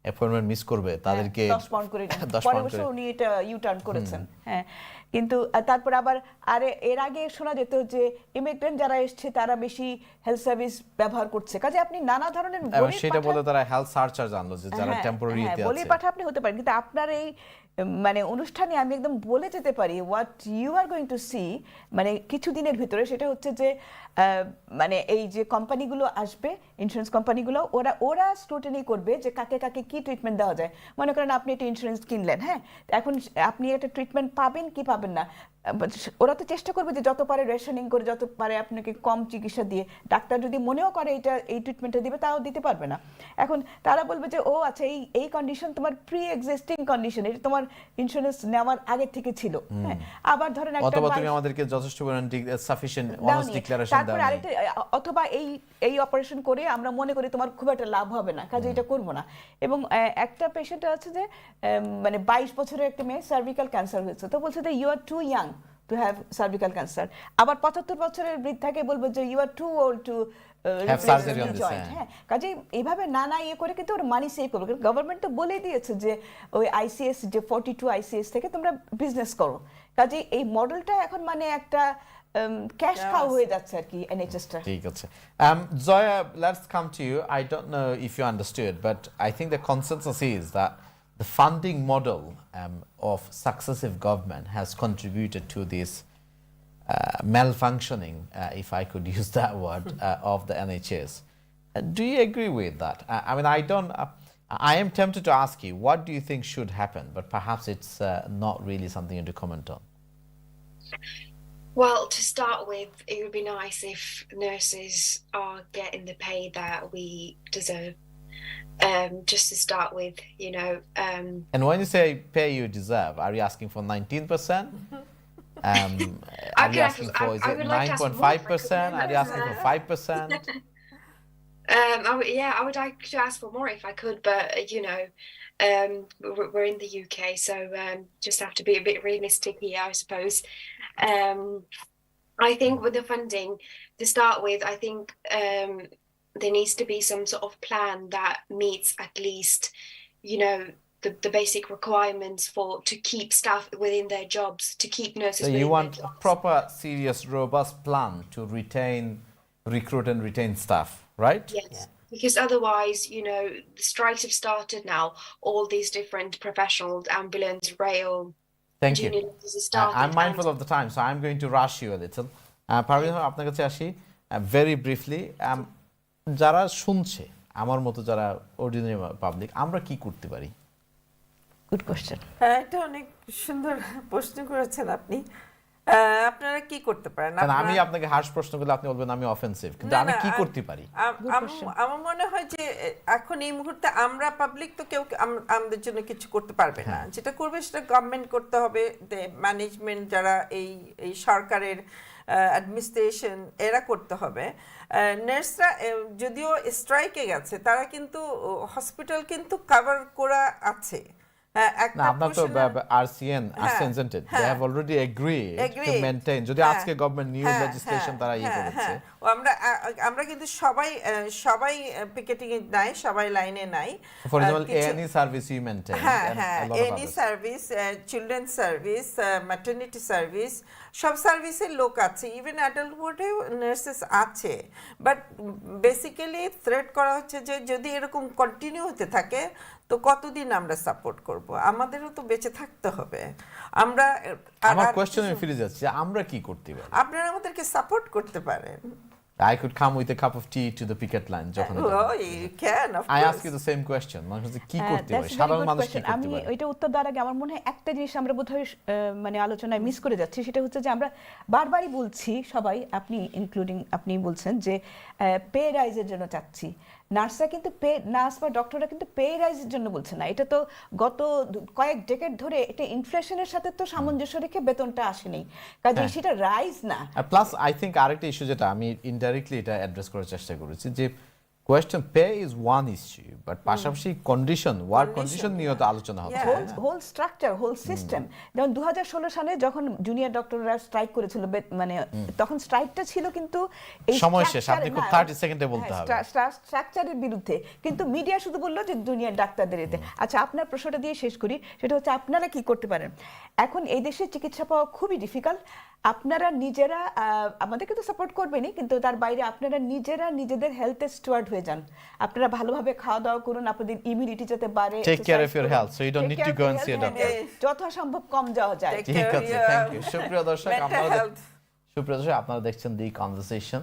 অ্যাপয়েন্টমেন্ট মিস করবে তাদেরকে 10 পাউন্ড করে উনি এটা ইউ টার্ন করেছেন। হ্যাঁ, কিন্তু তারপর আবার এর আগে শোনা যেত যে ইমিগ্রেন্ট যারা এসছে তারা বেশি হেলথ সার্ভিস ব্যবহার করছে, কাজে আপনি নানা ধরনের সেটা বলে তারা হেলথ সার্চার্জ আনলো যে যারা টেম্পোরারি তে আছে। বলি পাঠা আপনি হতে পারেন, কিন্তু আপনার এই মানে অনুষ্ঠানে আমি একদম বলে যেতে পারি what you are going to see, মানে কিছুদিনের ভিতরে, সেটা হচ্ছে যে মানে এই যে কোম্পানিগুলো আসবে, ইন্স্যুরেন্স কোম্পানিগুলো, ওরা স্ক্রুটিনি করবে যে কাকে কাকে কি ট্রিটমেন্ট দেওয়া যায়। মনে করেন আপনি একটা ইন্স্যুরেন্স কিনলেন, হ্যাঁ, এখন আপনি একটা ট্রিটমেন্ট পাবেন কি পাবেন না, ওরা তো চেষ্টা করবে যে যত পারে রেশনিং করে, যত পারে আপনাকে কম চিকিৎসা দিয়ে, ডাক্তার যদি মনেও করে এই ট্রিটমেন্টটা দিবে, তাও দিতে পারবে না। এখন তারা বলবে যে ও আচ্ছা, এই কন্ডিশন তোমার প্রি এক্সিস্টিং কন্ডিশন, এটা তোমার ইন্স্যুরেন্স নেওয়ার আগে থেকে ছিল। হ্যাঁ, আবার ধরেন একটা অথবা তুমি আমাদেরকে যথেষ্ট পরিমাণ সাফিশিয়েন্ট অনেস্ট ডিক্লারেশন দাও, তারপর আরেকটা, অথবা এই অপারেশন করে আমরা মনে করি তোমার খুব একটা লাভ হবে না, কাজে এটা করব না। এবং একটা পেশেন্ট আছে যে মানে 22 বছরের একটা মেয়ে সার্ভিক্যাল ক্যান্সার হয়েছে, তো বলছে যে you are too young to have cervical cancer. আবার 75 বছরের বৃদ্ধাকে বলবো যে you are too old to joint. হ্যাঁ, কাজে এইভাবে নানা ইয়ে করে কিন্তু ওরা মানি সেভ করবে। গভর্নমেন্ট তো বলে দিয়েছে যে ওই আইসিএস যে 42 আইসিএস থেকে তোমরা বিজনেস করো, কাজে এই মডেলটা এখন মানে একটা ক্যাশ কাউ হয়ে যাচ্ছে আর কি এনএইচএসটা। ঠিক আছে, Zoya, let's come to you. I don't know if you understood, but I think the consensus is that the funding model of successive government has contributed to this malfunctioning, if I could use that word, of the NHS. Do you agree with that? I mean, I don't. I am tempted to ask you, what do you think should happen? But perhaps it's not really something you to comment on. Well, to start with, it would be nice if nurses are getting the pay that we deserve. Just to start with, you know. And when you say pay you deserve, are you asking for 19%? Are you asking for, is it 9.5%? Are you asking for 5%? I would like to ask for more if I could, but you know, we're in the UK, so just have to be a bit realistic here, I suppose. I think with the funding, to start with, I think there needs to be some sort of plan that meets at least, you know, the basic requirements to keep staff within their jobs, to keep nurses. So within you their want a jobs. proper, serious, robust plan to recruit and retain staff, right? Yes, because otherwise, you know, the strikes have started now. All these different professionals, ambulance, rail, Thank you. junior nurses have started. I'm mindful of the time, so I'm going to rush you a little. Parveen, আপনার কাছে আসি very briefly. যারা শুনছে, আমার মতো যারা অর্ডিনারি পাবলিক, আমরা কি করতে পারি? Good question. হ্যাঁ, এটা অনেক সুন্দর প্রশ্ন করেছেন আপনি। আপনারা কি করতে পারেন? কারণ আমি আপনাকে হার্শ প্রশ্ন করলে আপনি বলবেন আমি অফেন্সিভ, কিন্তু আমি কি করতে পারি? আমার মনে হয় যে এখন এই মুহূর্তে আমরা পাবলিক তো কেউ আমাদের জন্য কিছু করতে পারবে না। যেটা করবে সেটা গভর্নমেন্ট করতে হবে, ম্যানেজমেন্ট যারা এই সরকারের অ্যাডমিনিস্ট্রেশন এরা করতে হবে। নার্সরা যদিও স্ট্রাইকে গেছে, তারা কিন্তু হসপিটাল কিন্তু কভার করা আছে। না, আপনার তো RCN assented, they have already agreed to maintain, যদি আজকে গভর্নমেন্ট নিউ লেজিসলেশন তারা করেছে। আমরা কিন্তু সবাই পিকেটিং এ নাই, সবাই লাইনে নাই। For example any service you maintain, any service, children service, maternity service, সব সার্ভিসের লোক আছে, ইভেন অ্যাডাল্টহুডে নার্সেস আছে। বাট বেসিক্যালি থ্রেট করা হচ্ছে যে যদি এরকম কন্টিনিউ হতে থাকে তো কতদিন আমরা সাপোর্ট করব? আমাদেরও তো বেঁচে থাকতে হবে। আমরা আমার কোশ্চেনে ফিরে যাচ্ছি, আমরা কি করতে পারি? আপনারা আমাদেরকে সাপোর্ট করতে পারেন। I could come with a cup of tea to the picket line যখন you can, of I course. ask you the same question, মানুষ কি করতে পারে, সাধারণ মানুষ কি করতে আমি পারে? ওইটা উত্তর দেওয়ার আগে আমার মনে হয় একটা জিনিস আমরা বোধহয় মানে আলোচনায় মিস করে যাচ্ছি, সেটা হচ্ছে যে আমরা বারবারই বলছি সবাই, আপনি ইনক্লুডিং আপনি বলছেন যে পে রাইজের জন্য চাচ্ছি। নার্সরা কিন্তু নার্স বা ডক্টররা কিন্তু পে রাইজের জন্য বলছে না। এটা তো গত কয়েক ডেকেড ধরে এটা ইনফ্লেশনের সাথে তো সামঞ্জস্য রেখে বেতনটা আসেনি, কাজে সেটা রাইজ না। প্লাস আই থিঙ্ক আরেকটা ইস্যু যেটা আমি ইনডাইরেক্টলি এটা অ্যাড্রেস করার চেষ্টা করেছি, যে question pay is one issue, but পাশাপাশি কন্ডিশন, ওয়ার্ক কন্ডিশন নিয়ে তো আলোচনা হচ্ছে। Whole structure, whole system. যেমন 2016 সালে যখন জুনিয়র ডক্টররা স্ট্রাইক করেছিল, মানে তখন স্ট্রাইকটা ছিল কিন্তু এই সময় শেষ, আপনি খুব 30 সেকেন্ডে বলতে হবে। স্ট্রাকচারের বিরুদ্ধে, কিন্তু মিডিয়া শুধু বললো যে জুনিয়র ডাক্তারদের এতে। আচ্ছা, আপনার প্রশ্নটা দিয়ে শেষ করি, সেটা হচ্ছে আপনারা কি করতে পারেন? এখন এই দেশে চিকিৎসা পাওয়া খুবই ডিফিকাল্ট। আপনারা নিজেরা আমাদেরকে তো সাপোর্ট করবেনই, কিন্তু তার বাইরে আপনারা নিজেরা নিজেদের হেলথের স্টুয়ার্ড হয়ে যান। আপনারা ভালোভাবে খাওয়া দাওয়া করুন, আপনাদের ইমিউনিটি যাতে বাড়ে। Take care of your health, so you don't need to go and see a doctor. যথাসম্ভব কম যাওয়া যায়। ঠিক আছে, থ্যাংক ইউ। সুপ্রিয় দর্শক, আপনারা দেখছেন the conversation.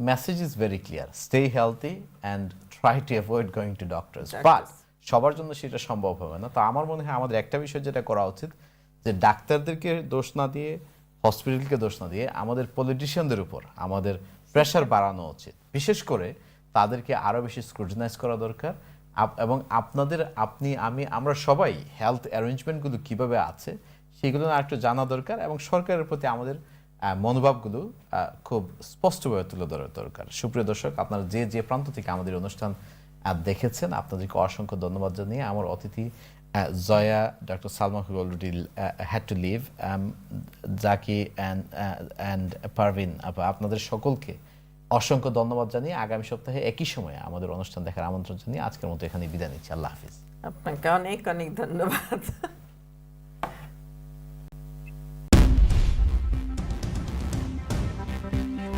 Message is very clear, stay healthy and try to avoid going to doctors. But সবার জন্য সেটা সম্ভব হবে না। তো আমার মনে হয় আমাদের একটা বিষয় যেটা করা উচিত, যে ডাক্তারদেরকে দোষ না দিয়ে, হসপিটালকে দোষ না দিয়ে, আমাদের পলিটিশিয়ানদের উপর আমাদের প্রেশার বাড়ানো উচিত। বিশেষ করে তাদেরকে আরও বেশি স্ক্রুটিনাইজ করা দরকার, এবং আপনাদের, আপনি, আমি, আমরা সবাই হেলথ অ্যারেঞ্জমেন্টগুলো কীভাবে আছে সেগুলো একটু জানা দরকার, এবং সরকারের প্রতি আমাদের মনোভাবগুলো খুব স্পষ্টভাবে তুলে ধরা দরকার। সুপ্রিয় দর্শক, আপনারা যে প্রান্ত থেকে আমাদের অনুষ্ঠান দেখেছেন, আপনাদেরকে অসংখ্য ধন্যবাদ জানিয়ে আমার অতিথি Zoya, Dr. Salma, who already had to leave, Zaki and Parveen, আপনাদের সকলকে অসংখ্য ধন্যবাদ জানিয়ে আগামী সপ্তাহে একই সময়ে আমাদের অনুষ্ঠান দেখার আমন্ত্রণ জানিয়ে আজকের মতো এখানে বিদায় নিচ্ছি। আল্লাহ হাফিজ। আপনাকে অনেক অনেক ধন্যবাদ।